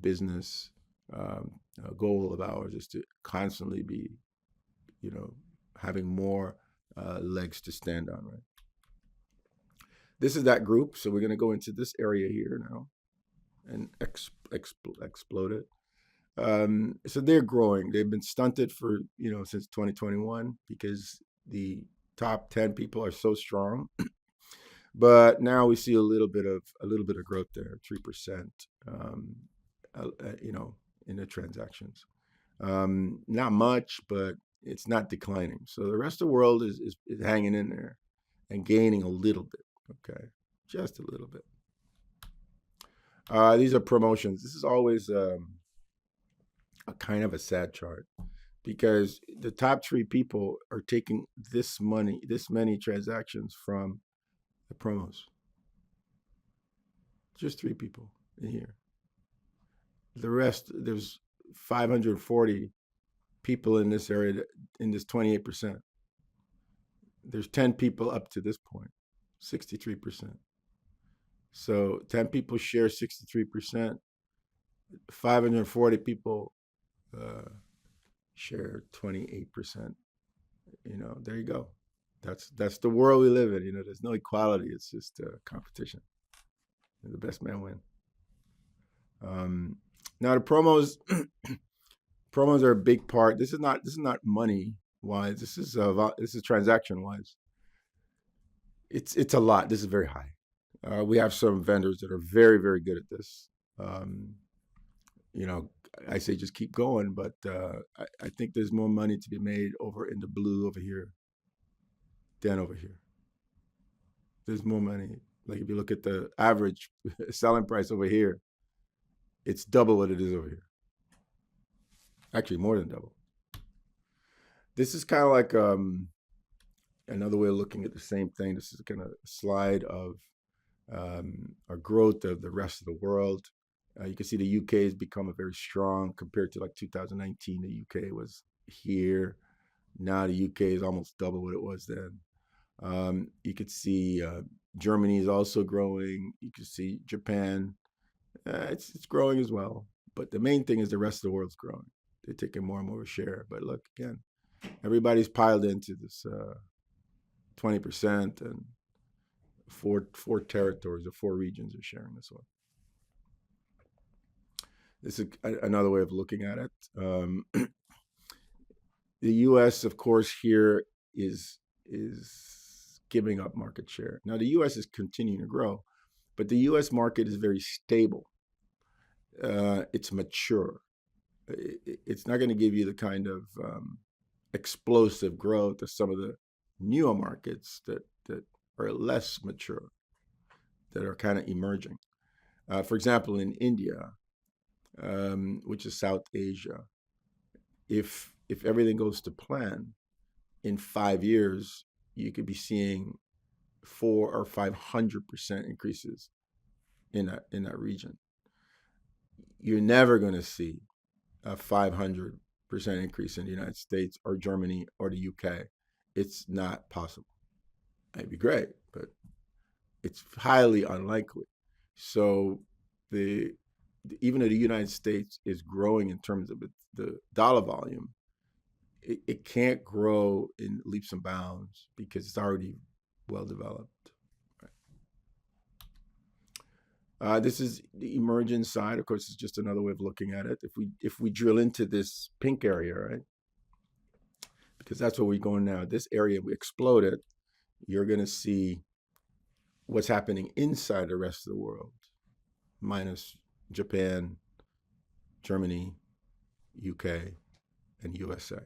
Speaker 1: business goal of ours, is to constantly be, you know, having more legs to stand on, right? This is that group. So we're going to go into this area here now and explode it. So they're growing. They've been stunted for, since 2021 because the top 10 people are so strong. But now we see a little bit of growth there, 3%, in the transactions. Not much, but it's not declining. So the rest of the world is hanging in there and gaining a little bit. Okay, just a little bit. These are promotions. This is always a kind of a sad chart because the top 3 people are taking this many transactions from the promos. Just 3 people in here. The rest, there's 540 people in this area, in this 28%. There's 10 people up to this point, 63%. So 10 people share 63%. 540 people share 28%. There you go. That's the world we live in. There's no equality. It's just competition. And the best man win. Now the promos, promos are a big part. This is not money wise. This is transaction wise. It's a lot. This is very high. We have some vendors that are very, very good at this. I say just keep going, but I think there's more money to be made over in the blue over here than over here. There's more money. Like if you look at the average selling price over here, it's double what it is over here. Actually, more than double. This is kind of like another way of looking at the same thing. This is kind of a slide of our growth of the rest of the world. You can see the UK has become very strong compared to like 2019. The UK was here. Now the UK is almost double what it was then. You could see Germany is also growing. You can see Japan. It's growing as well. But the main thing is the rest of the world's growing. They're taking more and more of a share. But look, again, everybody's piled into this 20%, and four territories or 4 regions are sharing this one. This is another way of looking at it. The U.S., of course, here is giving up market share. Now, the U.S. is continuing to grow, but the U.S. market is very stable. It's mature. It's not going to give you the kind of explosive growth of some of the newer markets that are less mature, that are kind of emerging. For example, in India, which is South Asia, if everything goes to plan, in 5 years you could be seeing 400 or 500% increases in that region. You're never going to see a 500% increase in the United States or Germany or the UK. It's not possible. It'd be great, but it's highly unlikely. So even though the United States is growing in terms of the dollar volume, it can't grow in leaps and bounds because it's already well developed. Right? This is the emerging side. Of course, it's just another way of looking at it. If we drill into this pink area, right? Because that's where we're going now. This area, we explode it, you're going to see what's happening inside the rest of the world, minus Japan, Germany, UK, and USA.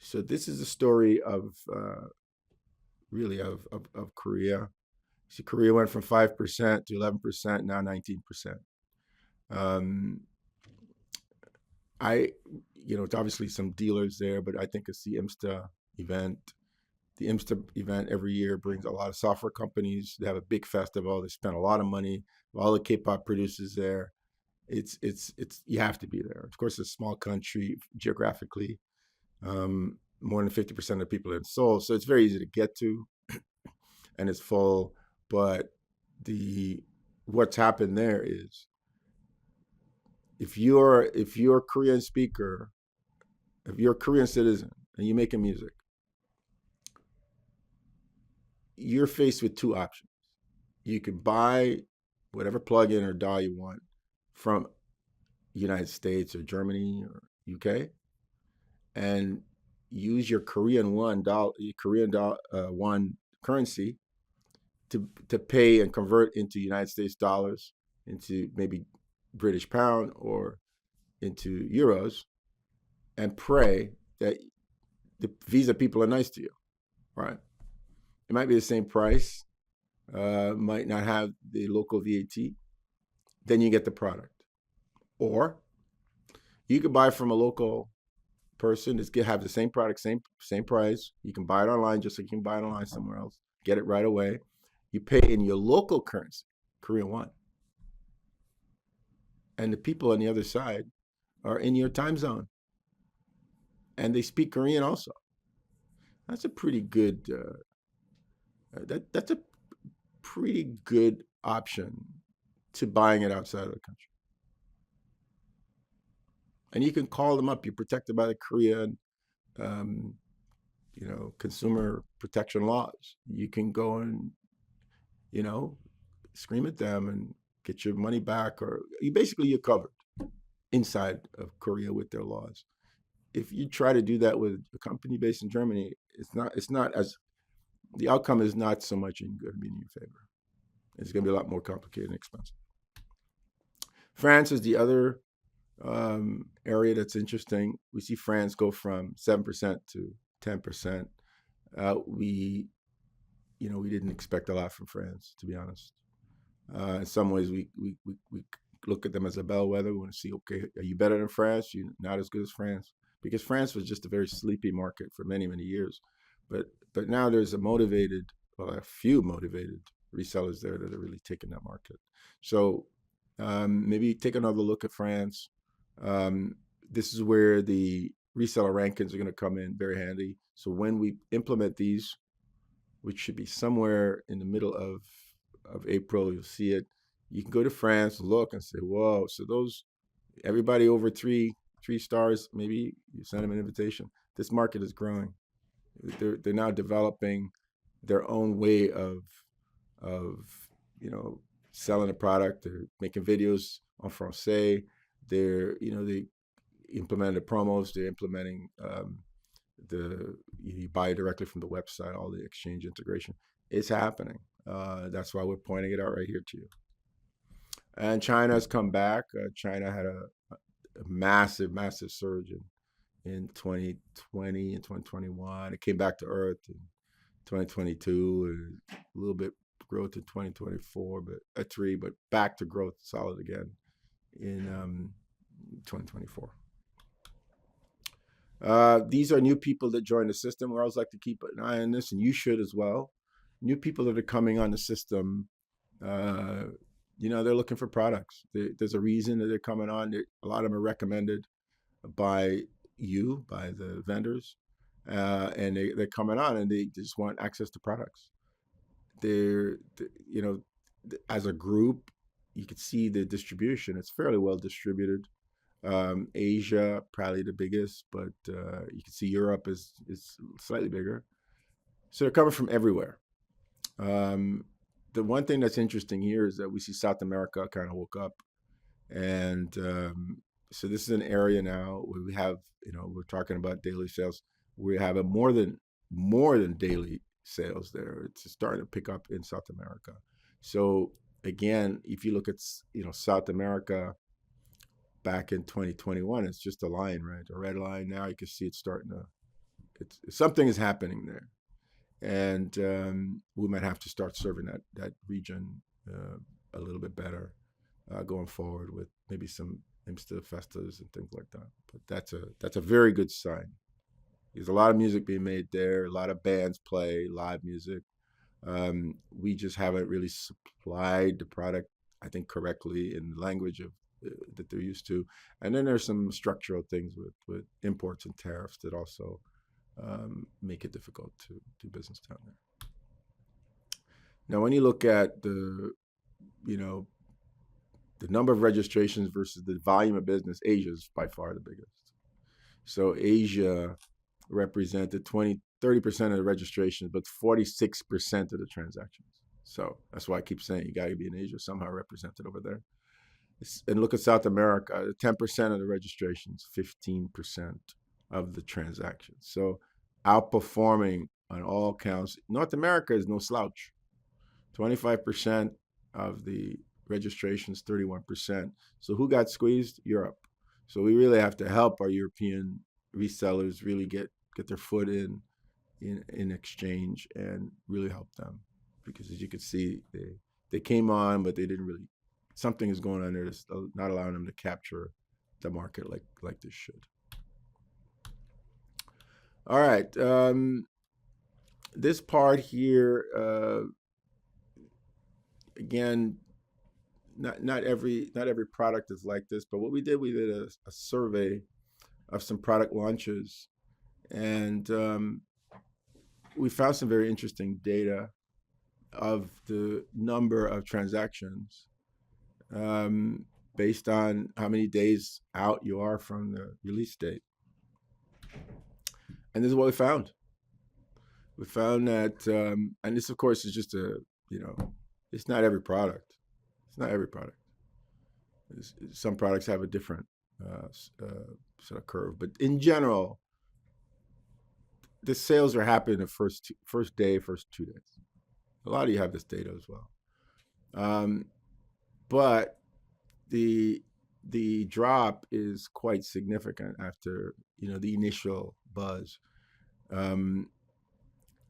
Speaker 1: So this is the story of really of Korea. See, Korea went from 5% to 11%, now 19%. It's obviously some dealers there, but I think it's the IMSTA event. The IMSTA event every year brings a lot of software companies. They have a big festival. They spend a lot of money. All the K-pop producers there. It's you have to be there. Of course, it's a small country geographically. More than 50% of the people are in Seoul, so it's very easy to get to, and it's full. But the what's happened there is if you're a Korean speaker, if you're a Korean citizen and you're making music, you're faced with two options. You can buy whatever plugin or DAW you want from United States or Germany or UK, and use your Korean won currency to pay and convert into United States dollars, into maybe British pound or into euros, and pray that the Visa people are nice to you. Right? It might be the same price, might not have the local VAT. Then you get the product, or you could buy from a local person. It's have the same product, same price. You can buy it online just like you can buy it online somewhere else. Get it right away. You pay in your local currency, Korean won, and the people on the other side are in your time zone, and they speak Korean also. That's a pretty good. That's a pretty good option to buying it outside of the country. And you can call them up. You're protected by the Korean, um, consumer protection laws. You can go and you know scream at them and get your money back, or you're covered inside of Korea with their laws. If you try to do that with a company based in Germany, it's not as the outcome is not so much going to be in your favor. It's going to be a lot more complicated and expensive. France is the other area that's interesting. We see France go from 7% to 10%. We didn't expect a lot from France, to be honest. In some ways, we look at them as a bellwether. We want to see, okay, are you better than France? You're not as good as France, because France was just a very sleepy market for many, many years. But now there's a few motivated resellers there that are really taking that market. So maybe take another look at France. This is where the reseller rankings are going to come in very handy. So when we implement these, which should be somewhere in the middle of April, you'll see it. You can go to France, look, and say, "Whoa!" So everybody over three stars, maybe you send them an invitation. This market is growing. They're now developing their own way of selling a product. They're making videos en français. They implemented promos. They're implementing you buy directly from the website. All the exchange integration. It's happening. That's why we're pointing it out right here to you. And China has come back. China had a massive, massive surge in 2020 and 2021. It came back to earth in 2022, a little bit growth in 2024, but back to growth solid again in 2024. These are new people that join the system. We always like to keep an eye on this, and you should as well. New people that are coming on the system, they're looking for products. There's a reason that they're coming on. A lot of them are recommended by the vendors, and they're coming on and they just want access to products. As a group, you can see the distribution. It's fairly well distributed. Asia probably the biggest, but you can see Europe is slightly bigger. So they're coming from everywhere. The one thing that's interesting here is that we see South America kind of woke up, and so this is an area now where we have, we're talking about daily sales. We have a more than daily sales there. It's starting to pick up in South America. So again, if you look at South America back in 2021, it's just a line, right? A red line. Now you can see it's starting to. Something is happening there, and we might have to start serving that region a little bit better going forward with maybe some IMSTA festas and things like that. But that's a very good sign. There's a lot of music being made there. A lot of bands play live music. We just haven't really supplied the product, I think, correctly in the language that they're used to. And then there's some structural things with imports and tariffs that also make it difficult to do business down there. Now, when you look at the the number of registrations versus the volume of business, Asia is by far the biggest. So Asia represented 30% of the registrations, but 46% of the transactions. So that's why I keep saying you got to be in Asia somehow represented over there. And look at South America, 10% of the registrations, 15% of the transactions. So outperforming on all counts. North America is no slouch. 25% of the registrations, 31%. So who got squeezed? Europe. So we really have to help our European resellers really get their foot in exchange and really help them, because as you can see, they came on, but they didn't really. Something is going on there that's not allowing them to capture the market like this should. All right, this part here, again, not every product is like this, but what we did a survey of some product launches, and we found some very interesting data of the number of transactions based on how many days out you are from the release date. And this is what we found. We found that, and this, of course, is just it's not every product. It's not every product. Some products have a different sort of curve, but in general, the sales are happening the first day, first 2 days. A lot of you have this data as well, but the drop is quite significant after the initial buzz.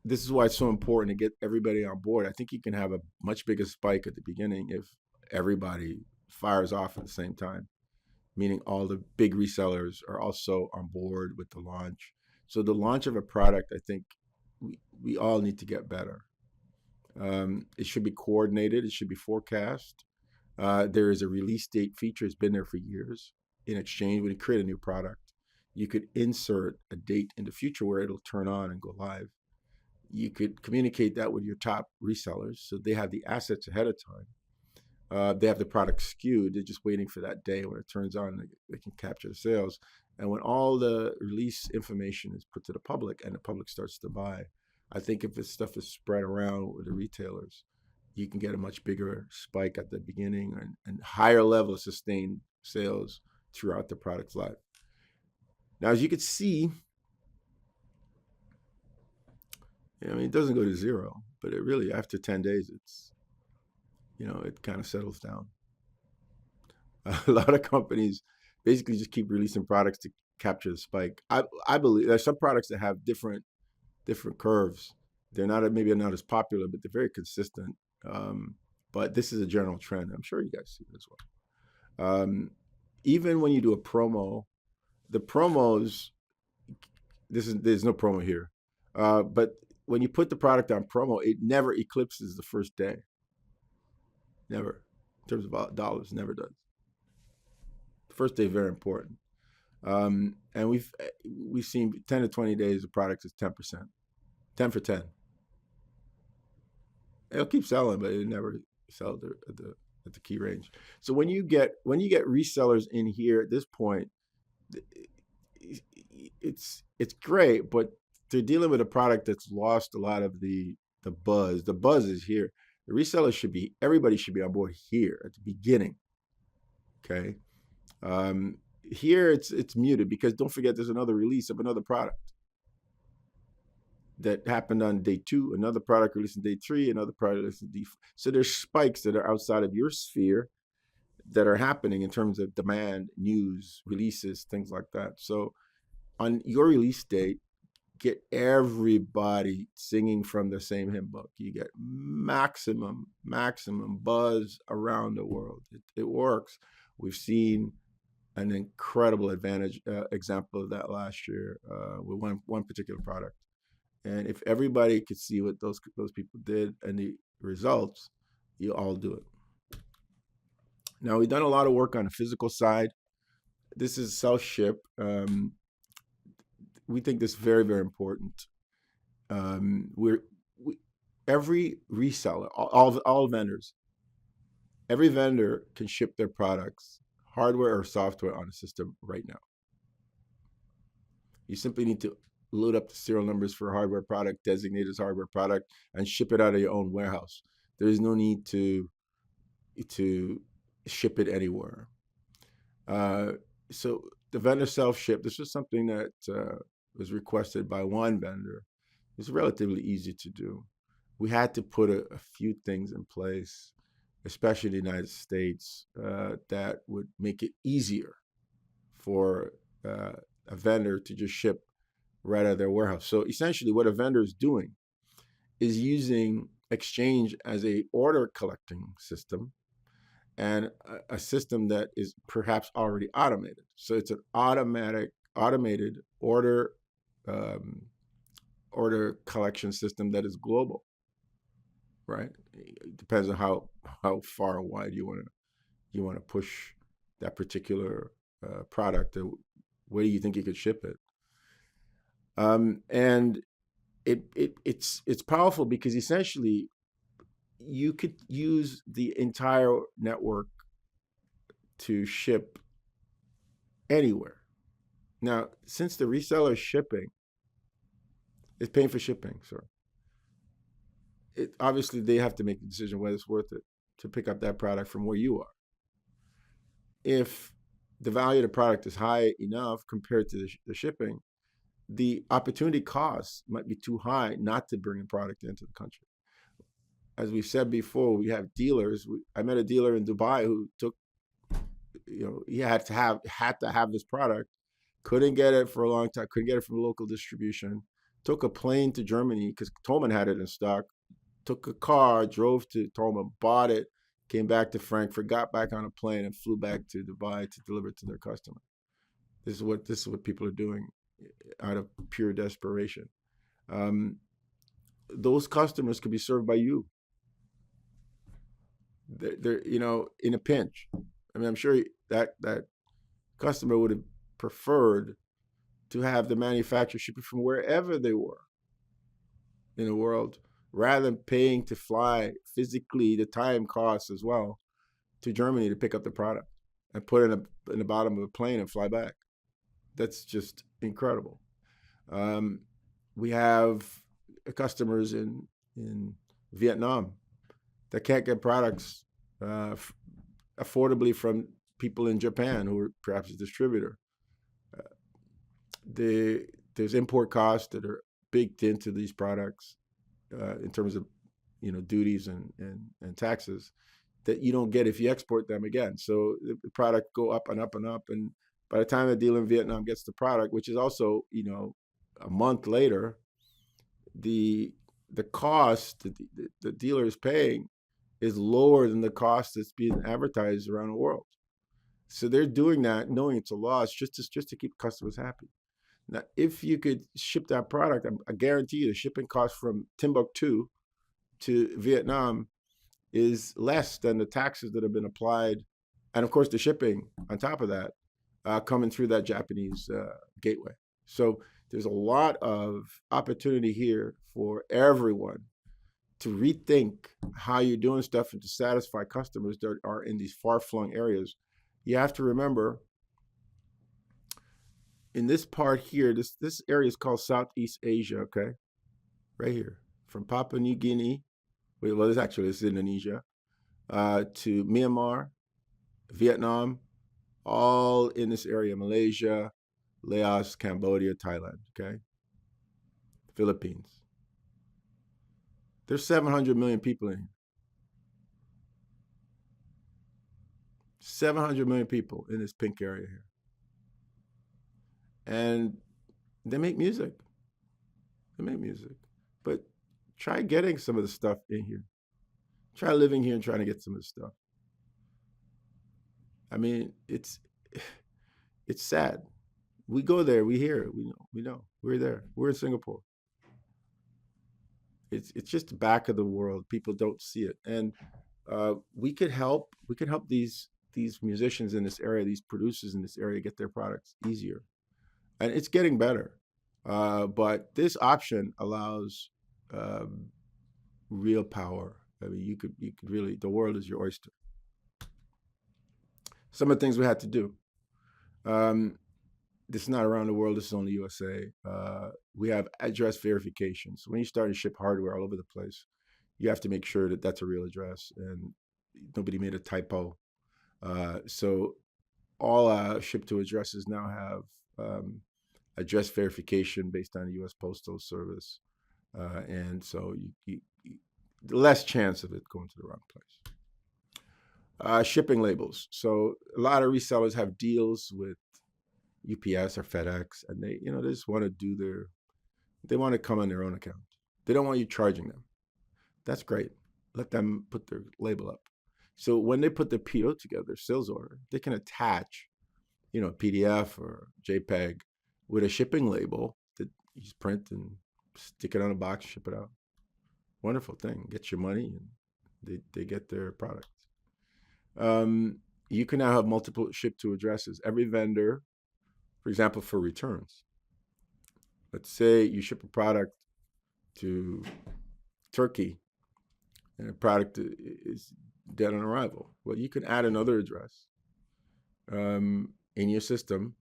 Speaker 1: This is why it's so important to get everybody on board. I think you can have a much bigger spike at the beginning if everybody fires off at the same time, meaning all the big resellers are also on board with the launch. So the launch of a product, I think we all need to get better. It should be coordinated. It should be forecast. There is a release date feature. It's been there for years. In exchange, when you create a new product, you could insert a date in the future where it'll turn on and go live. You could communicate that with your top resellers so they have the assets ahead of time. They have the product skewed. They're just waiting for that day when it turns on, they can capture the sales. And when all the release information is put to the public and the public starts to buy, I think if this stuff is spread around with the retailers, you can get a much bigger spike at the beginning and higher level of sustained sales throughout the product's life. Now, as you can see, it doesn't go to zero, but it really, after 10 days, it kind of settles down. A lot of companies basically just keep releasing products to capture the spike. I believe there's some products that have different curves. They're maybe not as popular, but they're very consistent. But this is a general trend. I'm sure you guys see it as well. Even when you do a promo, the promos, there's no promo here, but when you put the product on promo, it never eclipses the first day. Never. In terms of dollars, never does. The first day is very important. And we've seen 10 to 20 days of products is 10%. 10 for 10. It'll keep selling, but it never sells at the key range. So when you get resellers in here at this point, it's great, but they're dealing with a product that's lost a lot of the buzz. The buzz is here. The resellers everybody should be on board here at the beginning. Okay. Here it's muted because don't forget there's another release of another product that happened on day 2, another product released on day 3, another product released on day 4. So there's spikes that are outside of your sphere that are happening in terms of demand, news, releases, things like that. So on your release date, get everybody singing from the same hymn book. You get maximum buzz around the world. It works. We've seen an incredible example of that last year with one particular product. And if everybody could see what those people did and the results, you all do it. Now, we've done a lot of work on the physical side. This is self-ship. We think this is very, very important. Every reseller, all vendors, Every vendor can ship their products, hardware or software, on a system right now. You simply need to load up the serial numbers for a hardware product, designate as hardware product, and ship it out of your own warehouse. There is no need to ship it anywhere. Uh, so the vendor self-ship, this was something that was requested by one vendor. It's relatively easy to do. We had to put a few things in place, especially in the United States, that would make it easier for a vendor to just ship right out of their warehouse. So essentially, what a vendor is doing is using XCHANGE as a order collecting system, and a system that is perhaps already automated. So it's an automated um, order collection system that is global, right? It depends on how far and wide you want to push that particular product. Where do you think you could ship it? And it's powerful because essentially you could use the entire network to ship anywhere. Now, since the reseller is paying for shipping, so obviously they have to make the decision whether it's worth it to pick up that product from where you are. If the value of the product is high enough compared to the shipping, the opportunity cost might be too high not to bring a product into the country. As we've said before, we have dealers. I met a dealer in Dubai who took, he had to have this product, couldn't get it for a long time, couldn't get it from local distribution, took a plane to Germany because Thomann had it in stock, took a car, drove to Thomann, bought it, came back to Frankfurt, got back on a plane, and flew back to Dubai to deliver it to their customer. This is what people are doing out of pure desperation. Those customers could be served by you. They're in a pinch. I mean, I'm sure that customer would have preferred to have the manufacturer ship it from wherever they were in the world, rather than paying to fly physically, the time costs as well, to Germany to pick up the product and put it in the bottom of a plane and fly back. That's just incredible. We have customers in Vietnam that can't get products affordably from people in Japan who are perhaps a distributor. There's import costs that are baked into these products in terms of duties and taxes that you don't get if you export them again. So the product go up and up and up, and by the time a dealer in Vietnam gets the product, which is also a month later, the cost that the dealer is paying is lower than the cost that's being advertised around the world. So they're doing that knowing it's a loss just to keep customers happy. Now, if you could ship that product, I guarantee you the shipping cost from Timbuktu to Vietnam is less than the taxes that have been applied, and of course the shipping on top of that coming through that Japanese gateway. So there's a lot of opportunity here for everyone to rethink how you're doing stuff and to satisfy customers that are in these far-flung areas. You have to remember, in this part here, this area is called Southeast Asia, okay? Right here, from Papua New Guinea, well, this is Indonesia, to Myanmar, Vietnam, all in this area, Malaysia, Laos, Cambodia, Thailand, okay? Philippines. There's 700 million people in here. 700 million people in this pink area here. And they make music. But try getting some of the stuff in here. Try living here and trying to get some of the stuff. I mean, it's sad. We go there, we hear it, we know. We're there. We're in Singapore. It's just the back of the world. People don't see it. And we could help these musicians in this area, these producers in this area, get their products easier. And it's getting better. But this option allows real power. I mean, you could really, the world is your oyster. Some of the things we had to do. This is not around the world. This is only USA. We have address verification. So when you start to ship hardware all over the place, you have to make sure that that's a real address and nobody made a typo. So all ship to addresses now have address verification based on the U.S. Postal Service, and so less chance of it going to the wrong place. Shipping labels. So a lot of resellers have deals with UPS or FedEx, and they just want to they want to come on their own account. They don't want you charging them. That's great. Let them put their label up. So when they put the PO together, sales order, they can attach, PDF or JPEG with a shipping label that you just print and stick it on a box, ship it out. Wonderful thing. Get your money and they get their product. You can now have multiple ship to addresses. Every vendor, for example, for returns. Let's say you ship a product to Turkey and the product is dead on arrival. Well, you can add another address in your system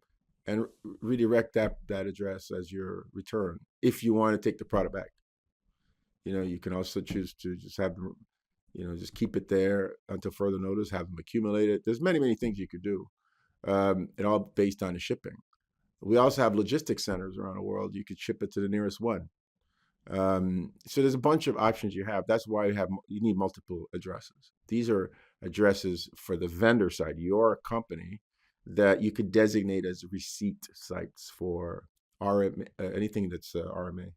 Speaker 1: and redirect that address as your return if you want to take the product back. You can also choose to just have them, just keep it there until further notice, have them accumulate it. There's many, many things you could do, and all based on the shipping. We also have logistics centers around the world. You could ship it to the nearest one. So there's a bunch of options you have. That's why you need multiple addresses. These are addresses for the vendor side, your company, that you could designate as receipt sites for RMA, anything that's RMA.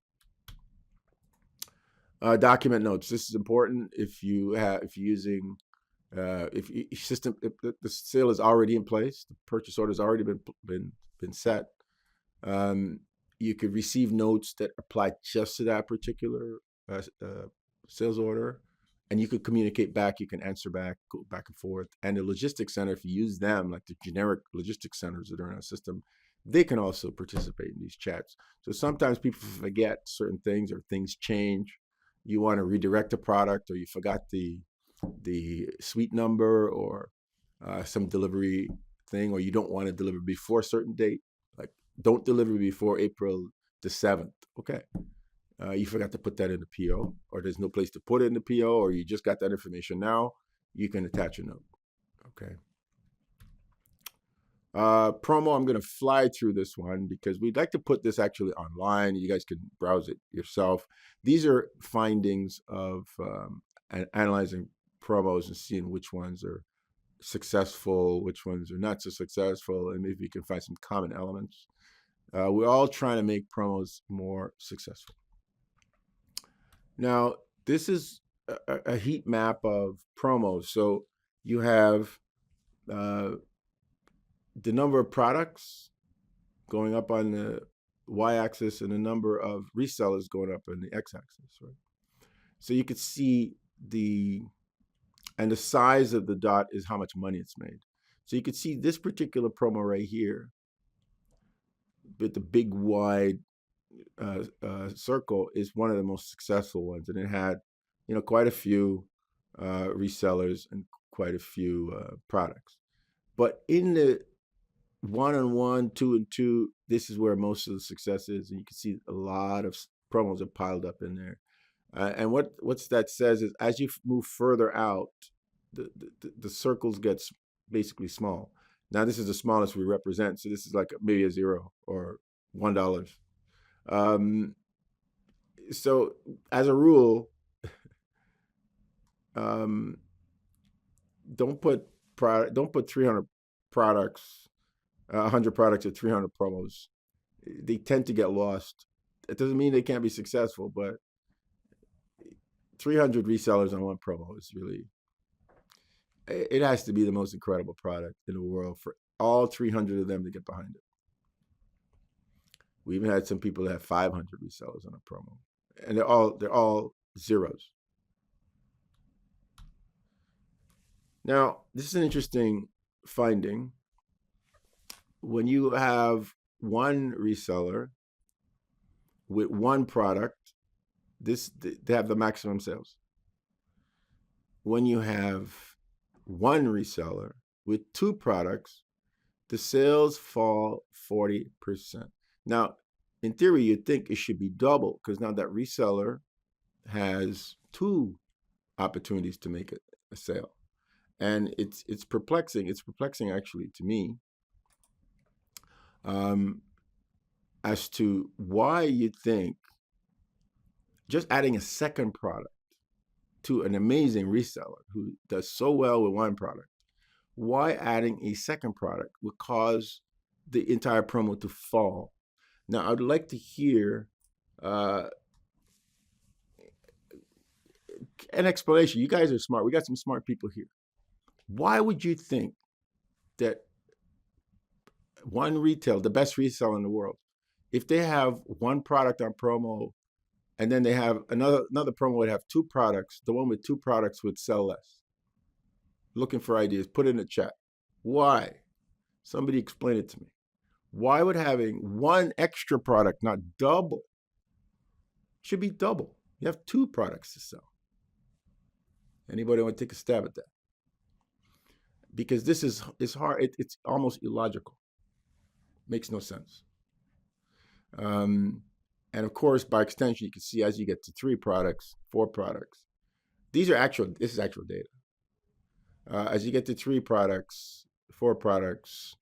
Speaker 1: Document notes. This is important if you're using if the sale is already in place, the purchase order has already been set. You could receive notes that apply just to that particular sales order, and you could communicate back. You can answer back, go back and forth. And the logistics center, if you use them, like the generic logistics centers that are in our system, they can also participate in these chats. So sometimes people forget certain things or things change. You want to redirect a product, or you forgot the suite number or some delivery thing, or you don't want to deliver before a certain date. Like, don't deliver before April the 7th. Okay. You forgot to put that in the PO, or there's no place to put it in the PO, or you just got that information now, you can attach a note. Okay. Promo, I'm going to fly through this one because we'd like to put this actually online. You guys can browse it yourself. These are findings of analyzing promos and seeing which ones are successful, which ones are not so successful, and maybe you can find some common elements. We're all trying to make promos more successful. Now, this is a heat map of promos. So you have the number of products going up on the y-axis and the number of resellers going up on the x-axis, right? So you could see and the size of the dot is how much money it's made. So you could see this particular promo right here with the big wide circle is one of the most successful ones, and it had quite a few resellers and quite a few products. But in the 1 and 1, 2 and 2, this is where most of the success is, and you can see a lot of promos are piled up in there. And what that says is, as you move further out, the circles gets basically small. Now this is the smallest we represent, so this is like maybe a 0 or $1. So as a rule, don't put 300 products, 100 products at 300 promos. They tend to get lost. It doesn't mean they can't be successful, but 300 resellers on one promo is really, it has to be the most incredible product in the world for all 300 of them to get behind it. We even had some people that have 500 resellers on a promo, and they're all zeros. Now, this is an interesting finding. When you have one reseller with one product, they have the maximum sales. When you have one reseller with 2 products, the sales fall 40%. Now, in theory, you'd think it should be double because now that reseller has 2 opportunities to make a sale. And it's perplexing. It's perplexing actually to me as to why you think just adding a second product to an amazing reseller who does so well with one product, why adding a second product would cause the entire promo to fall. Now, I'd like to hear an explanation. You guys are smart. We got some smart people here. Why would you think that one retail, the best reseller in the world, if they have one product on promo and then they have another promo would have 2 products, the one with 2 products would sell less? Looking for ideas, put it in the chat. Why? Somebody explain it to me. Why would having one extra product, not double, should be double? You have 2 products to sell. Anybody want to take a stab at that? Because this is hard. It's almost illogical. Makes no sense. And of course, by extension, you can see as you get to 3 products, 4 products. This is actual data. As you get to 3 products, 4 products,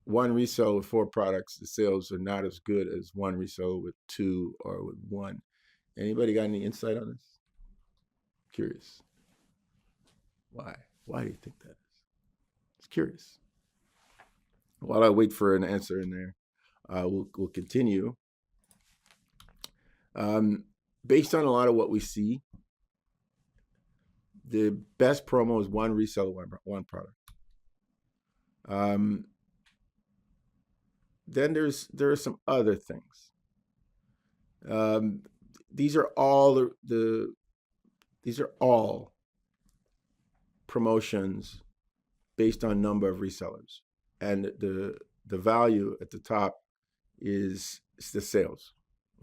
Speaker 1: one reseller with 4 products, the sales are not as good as one reseller with 2 or with 1. Anybody got any insight on this? Curious. Why? Why do you think that is? It's curious. While I wait for an answer in there, we'll continue. Based on a lot of what we see, the best promo is one reseller, one product. Then there are some other things. These are all these are all promotions based on number of resellers, and the value at the top is the sales.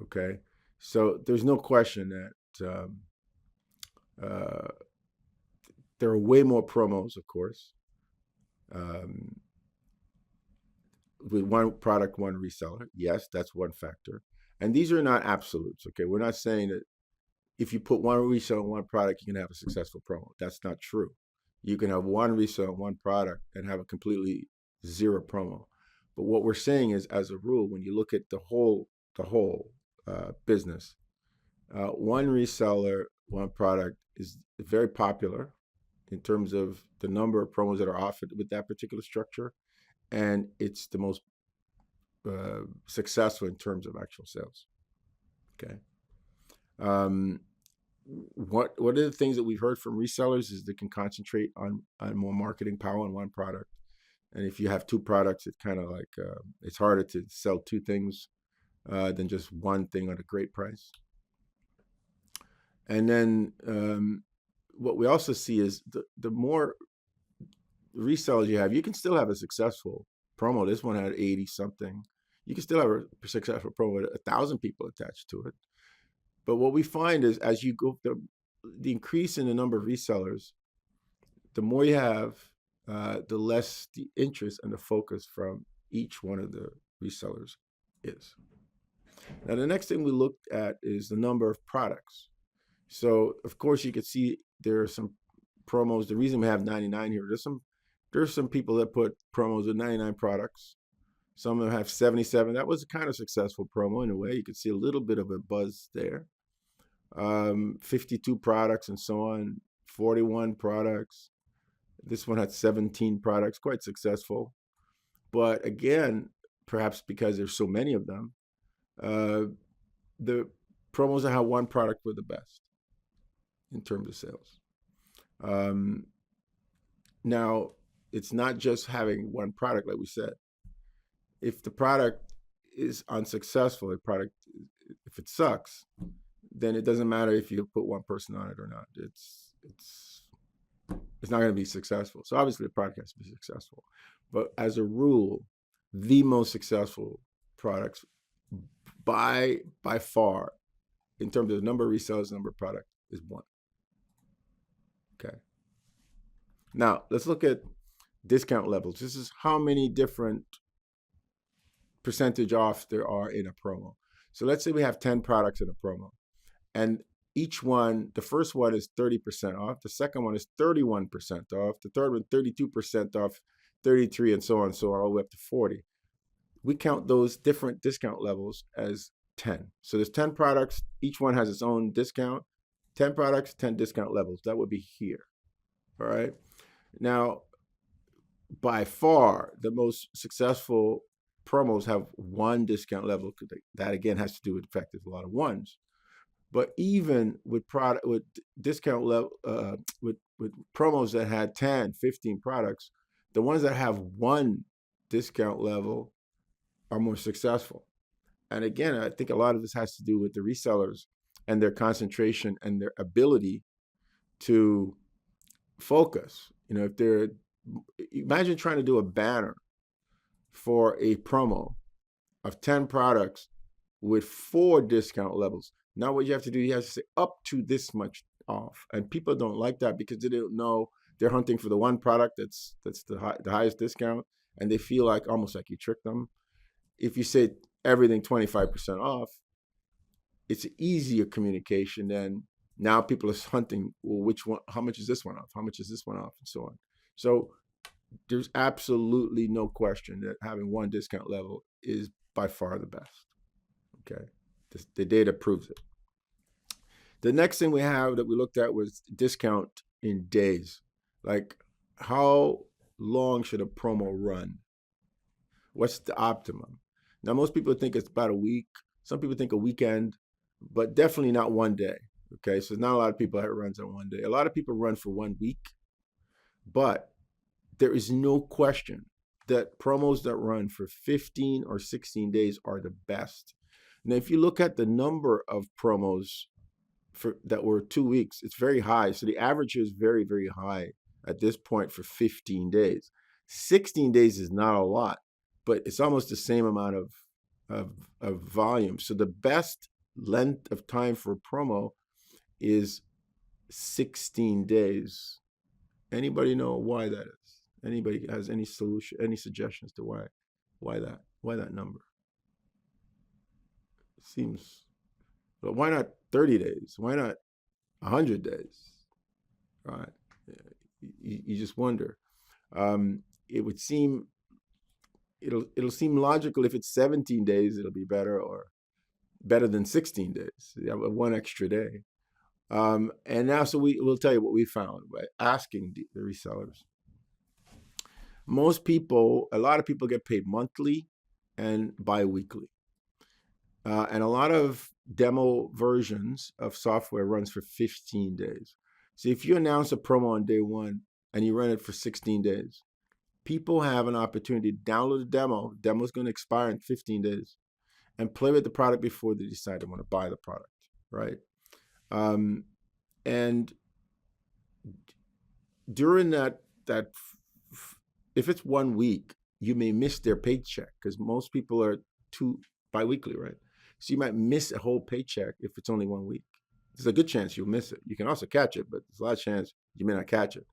Speaker 1: Okay, so there's no question that there are way more promos, of course, with one product, one reseller. Yes, that's one factor. And these are not absolutes, okay? We're not saying that if you put one reseller on one product, you can have a successful promo. That's not true. You can have one reseller on one product and have a completely zero promo. But what we're saying is, as a rule, when you look at the whole business, one reseller, one product is very popular in terms of the number of promos that are offered with that particular structure, and it's the most successful in terms of actual sales. Okay. What are the things that we've heard from resellers is they can concentrate on more marketing power on one product, and if you have 2 products, it's kind of like it's harder to sell 2 things than just one thing at a great price. And then what we also see is the more resellers you have, you can still have a successful promo. This one had 80 something. You can still have a successful promo with 1,000 people attached to it. But what we find is as you go, the increase in the number of resellers, the more you have, the less the interest and the focus from each one of the resellers is. Now, the next thing we looked at is the number of products. So, of course, you can see there are some promos. The reason we have 99 here, there's some people that put promos with 99 products. Some of them have 77. That was a kind of successful promo in a way. You could see a little bit of a buzz there. 52 products and so on, 41 products. This one had 17 products, quite successful. But again, perhaps because there's so many of them, the promos that have one product were the best in terms of sales. Now, it's not just having one product, like we said. If the product is unsuccessful, if it sucks, then it doesn't matter if you put one person on it or not. It's not going to be successful. So obviously the product has to be successful. But as a rule, the most successful products by far, in terms of the number of resellers, number of product, is one. Okay. Now let's look at discount levels. This is how many different percentage off there are in a promo. So let's say we have 10 products in a promo, and each one, the first one is 30% off, the second one is 31% off, the third one 32% off, 33, and so on, so on, all the way up to 40. We count those different discount levels as 10. So there's 10 products, each one has its own discount. 10 products, 10 discount levels. That would be here. All right. Now, by far, the most successful promos have one discount level. That again has to do with the fact there's a lot of ones. But even with product with discount level with promos that had 10, 15 products, the ones that have one discount level are more successful. And again, I think a lot of this has to do with the resellers and their concentration and their ability to focus. If they're, imagine trying to do a banner for a promo of 10 products with 4 discount levels. Now what you have to do, you have to say up to this much off. And people don't like that because they don't know, they're hunting for the one product that's the highest discount, and they feel like almost like you tricked them. If you say everything 25% off, it's easier communication than now people are hunting, well, which one, how much is this one off? How much is this one off? And so on. So there's absolutely no question that having one discount level is by far the best. Okay. The data proves it. The next thing we have that we looked at was discount in days. Like, how long should a promo run? What's the optimum? Now, most people think it's about a week. Some people think a weekend, but definitely not one day. Okay, so not a lot of people that runs on one day. A lot of people run for 1 week, but there is no question that promos that run for 15 or 16 days are the best. Now, if you look at the number of promos that were 2 weeks, it's very high. So the average is very, very high at this point for 15 days. 16 days is not a lot, but it's almost the same amount of volume. So the best length of time for a promo is 16 days. Anybody know why that is? Anybody has any solution, any suggestions to why that number? Seems, but why not 30 days? Why not 100 days? Right? You just wonder. It would seem it'll seem logical if it's 17 days, it'll be better, or better than 16 days. You have 1 extra day. And now, so we'll tell you what we found by asking the resellers. A lot of people get paid monthly and bi-weekly. And a lot of demo versions of software runs for 15 days. So if you announce a promo on day 1 and you run it for 16 days, people have an opportunity to download the demo. The demo is going to expire in 15 days, and play with the product before they decide they want to buy the product, right? And during that, if it's 1 week, you may miss their paycheck because most people are bi-weekly, right? So you might miss a whole paycheck if it's only 1 week. There's a good chance you'll miss it. You can also catch it, but there's a lot of chance you may not catch it.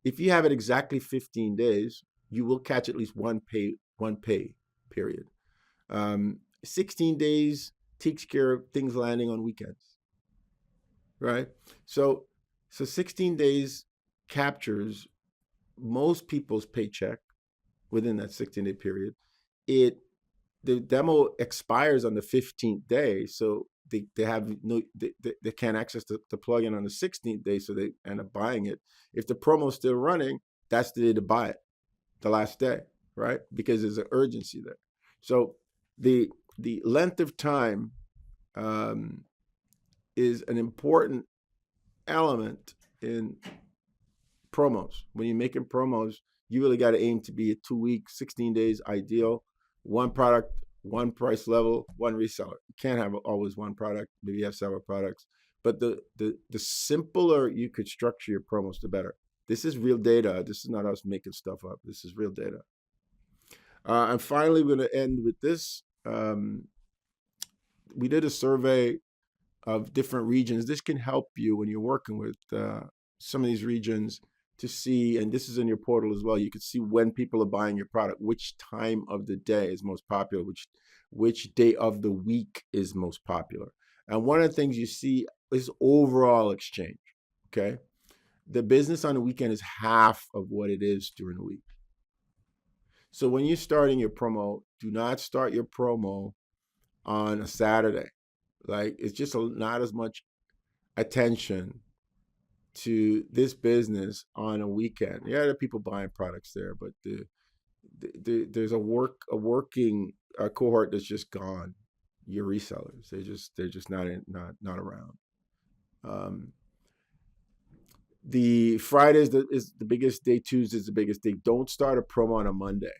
Speaker 1: If you have it exactly 15 days, you will catch at least one pay period. 16 days takes care of things landing on weekends, right? So 16 days captures most people's paycheck within that 16-day period. The demo expires on the 15th day, so they can't access the plugin on the 16th day, so they end up buying it. If the promo is still running, that's the day to buy it, the last day, right? Because there's an urgency there. So the length of time is an important element in promos. When you're making promos, you really got to aim to be a 2 week, 16 days ideal. 1 product, 1 price level, 1 reseller. You can't have always 1 product. Maybe you have several products. But the simpler you could structure your promos, the better. This is real data. This is not us making stuff up. This is real data. And finally, we're going to end with this. We did a survey of different regions. This can help you when you're working with some of these regions to see, and this is in your portal as well, you can see when people are buying your product, which time of the day is most popular, which day of the week is most popular. And one of the things you see is overall exchange. Okay. The business on the weekend is half of what it is during the week. So when you're starting your promo, do not start your promo on a Saturday. Like, it's just not as much attention to this business on a weekend. Yeah, there are people buying products there, but there's a working cohort that's just gone. Your resellers, they're just not around. The Friday is the biggest day. Tuesday is the biggest day. Don't start a promo on a Monday.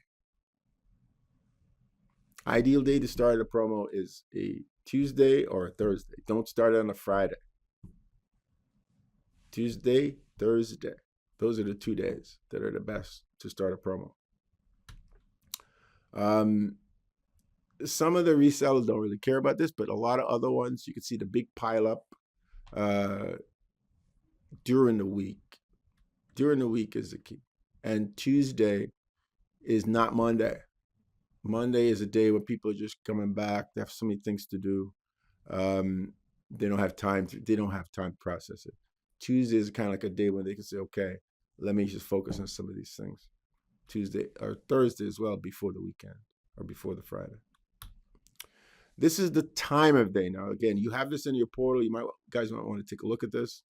Speaker 1: Ideal day to start a promo is a Tuesday or a Thursday. Don't start it on a Friday. Tuesday, Thursday. Those are the 2 days that are the best to start a promo. Some of the resellers don't really care about this, but a lot of other ones, you can see the big pile up during the week. During the week is the key. And Tuesday is not Monday. Monday is a day when people are just coming back. They have so many things to do. They don't have time to process it. Tuesday is kind of like a day when they can say, okay, let me just focus on some of these things. Tuesday or Thursday as well, before the weekend or before the Friday. This is the time of day. Now, again, you have this in your portal. Guys might want to take a look at this.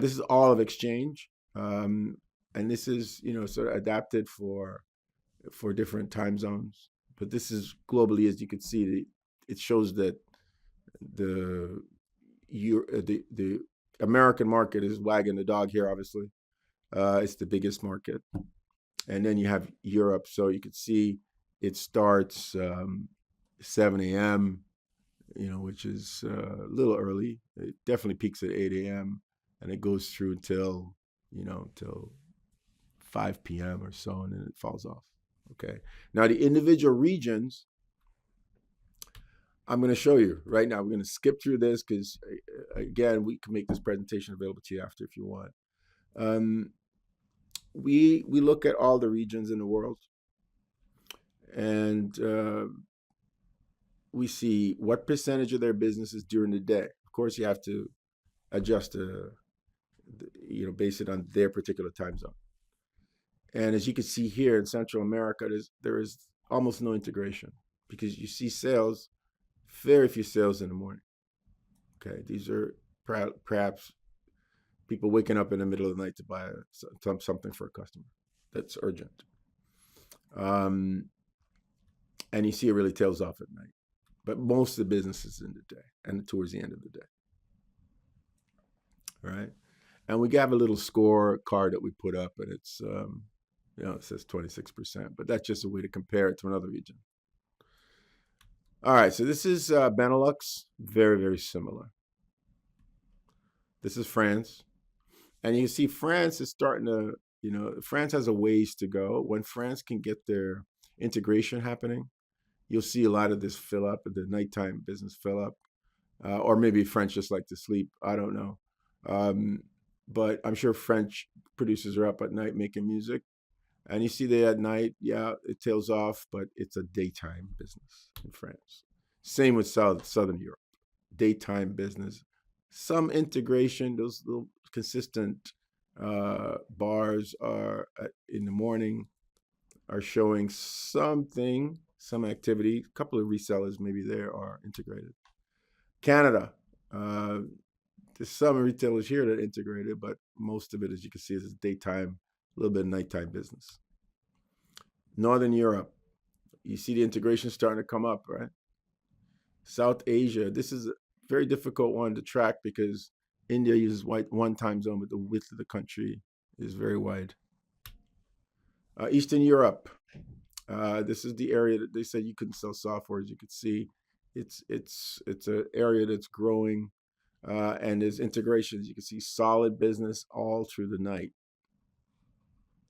Speaker 1: This is all of Exchange. And this is, sort of adapted for different time zones. But this is globally, as you can see, it shows that the American market is wagging the dog here, obviously. It's the biggest market. And then you have Europe. So you can see it starts 7 a.m., which is a little early. It definitely peaks at 8 a.m. and it goes through until 5 p.m. or so, and then it falls off. Okay. Now the individual regions, I'm going to show you right now. We're going to skip through this because, again, we can make this presentation available to you after if you want. We look at all the regions in the world, and we see what percentage of their business is during the day. Of course, you have to adjust base it on their particular time zone. And as you can see here in Central America, there is almost no integration because you see very few sales in the morning. Okay, these are perhaps people waking up in the middle of the night to buy something for a customer that's urgent. And you see it really tails off at night. But most of the business is in the day and towards the end of the day. All right. And we have a little score card that we put up, and it's, it says 26%, but that's just a way to compare it to another region. All right, so this is Benelux, very, very similar. This is France. And you see France is starting to, France has a ways to go. When France can get their integration happening, you'll see a lot of this fill up, the nighttime business fill up. Or maybe French just like to sleep. I don't know. But I'm sure French producers are up at night making music. And you see that at night, yeah, it tails off, but it's a daytime business in France. Same with Southern Europe, daytime business. Some integration, those little consistent bars are in the morning are showing some activity. A couple of resellers maybe there are integrated. Canada, there's some retailers here that are integrated, but most of it, as you can see, is daytime, a little bit of nighttime business. Northern Europe, you see the integration starting to come up, right? South Asia, this is a very difficult one to track because India uses one time zone, but the width of the country is very wide. Eastern Europe, this is the area that they said you couldn't sell software. As you can see, it's an area that's growing, and there's integrations. You can see solid business all through the night.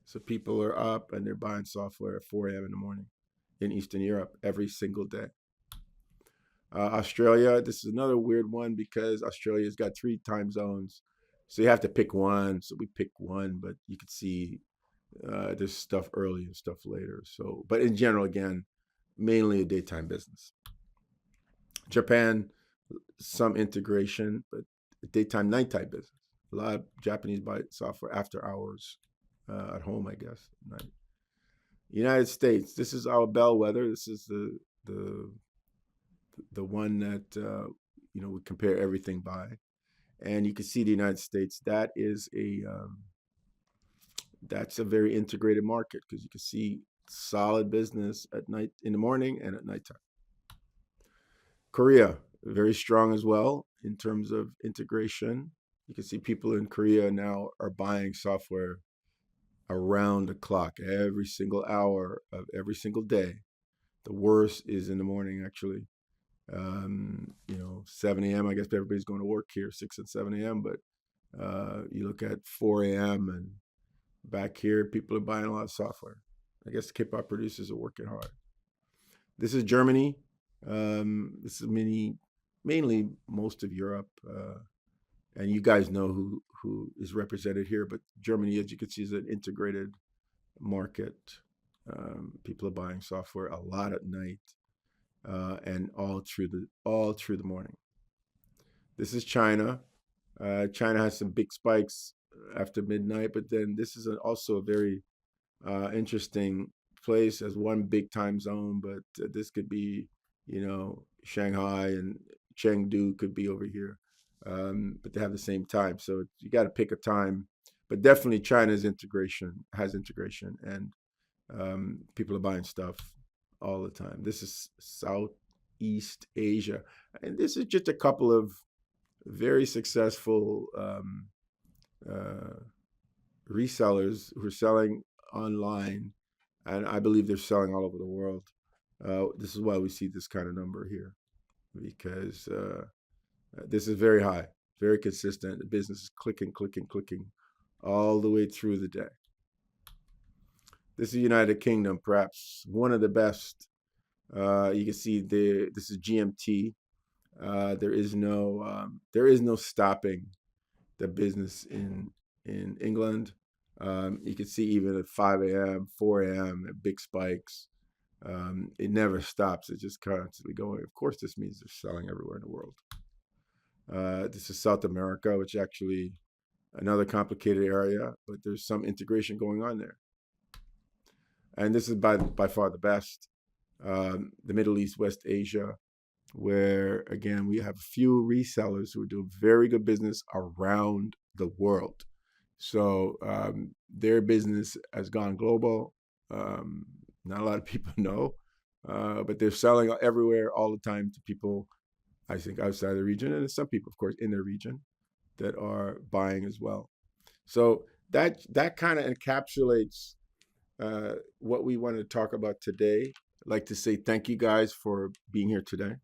Speaker 1: So people are up and they're buying software at 4 a.m. in the morning in Eastern Europe every single day. Australia, this is another weird one because Australia's got 3 time zones. So you have to pick one. So we picked one, but you could see there's stuff early and stuff later. So, but in general, again, mainly a daytime business. Japan, some integration, but daytime, nighttime business. A lot of Japanese buy software after hours at home, I guess. Night. United States, this is our bellwether. This is the the one that we compare everything by, and you can see the United States. That's a very integrated market because you can see solid business at night, in the morning, and at nighttime. Korea, very strong as well in terms of integration. You can see people in Korea now are buying software around the clock, every single hour of every single day. The worst is in the morning, actually. 7 a.m. I guess everybody's going to work here, 6 and 7 a.m. But you look at 4 a.m. and back here, people are buying a lot of software. I guess the K-pop producers are working hard. This is Germany. This is mainly most of Europe, and you guys know who is represented here. But Germany, as you can see, is an integrated market. People are buying software a lot at night, and all through the morning. This is China. China has some big spikes after midnight, but then this is also a very interesting place as one big time zone. But this could be, Shanghai, and Chengdu could be over here, but they have the same time. So you got to pick a time. But definitely China's has integration, and people are buying stuff all the time. This is Southeast Asia, and this is just a couple of very successful resellers who are selling online, and I believe they're selling all over the world. This is why we see this kind of number here, because this is very high, very consistent. The business is clicking, clicking, clicking all the way through the day. This is the United Kingdom, perhaps one of the best. You can see this is GMT. There is no stopping the business in England. You can see even at 5 a.m., 4 a.m., big spikes. It never stops. It's just constantly going. Of course, this means they're selling everywhere in the world. This is South America, which actually another complicated area, but there's some integration going on there. And this is by far the best. The Middle East, West Asia, where again we have a few resellers who are doing very good business around the world. So their business has gone global. Not a lot of people know, but they're selling everywhere all the time to people, I think, outside the region, and some people, of course, in their region that are buying as well. So that kind of encapsulates what we wanted to talk about today. I'd like to say thank you guys for being here today.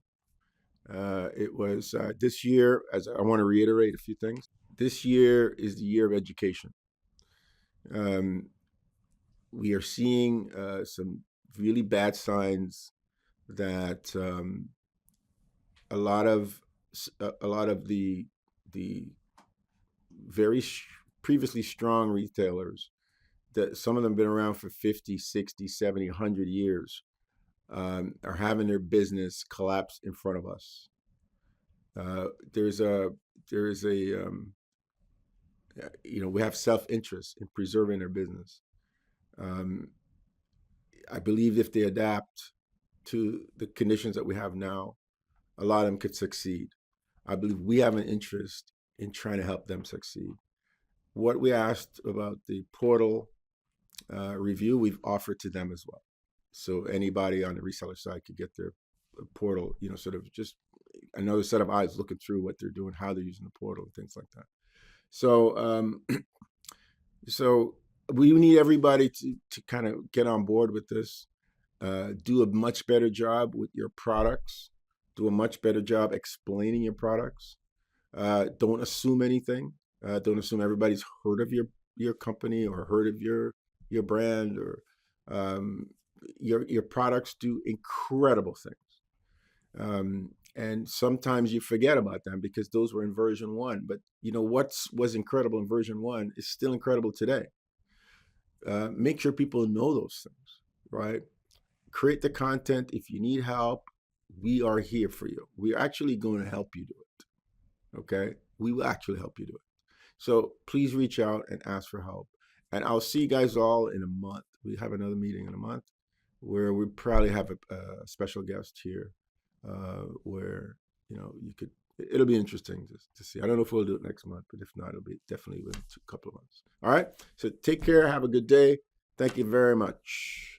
Speaker 1: It was this year, as I want to reiterate a few things. This year is the year of education. We are seeing some really bad signs that a lot of the very previously strong retailers, that some of them have been around for 50, 60, 70, 100 years, are having their business collapse in front of us. We have self-interest in preserving their business. I believe if they adapt to the conditions that we have now, a lot of them could succeed. I believe we have an interest in trying to help them succeed. What we asked about the portal review, we've offered to them as well. So anybody on the reseller side could get their portal, sort of just another set of eyes looking through what they're doing, how they're using the portal, and things like that. So, so we need everybody to kind of get on board with this. Do a much better job with your products. Do a much better job explaining your products. Don't assume anything. Don't assume everybody's heard of your company or heard of your brand, or your products do incredible things. And sometimes you forget about them because those were in version 1. But what was incredible in version 1 is still incredible today. Make sure people know those things, right? Create the content. If you need help, we are here for you. We're actually going to help you do it. Okay? We will actually help you do it. So please reach out and ask for help. And I'll see you guys all in a month. We have another meeting in a month where we probably have a special guest here, where you could. It'll be interesting to see. I don't know if we'll do it next month, but if not, it'll be definitely within a couple of months. All right. So take care. Have a good day. Thank you very much.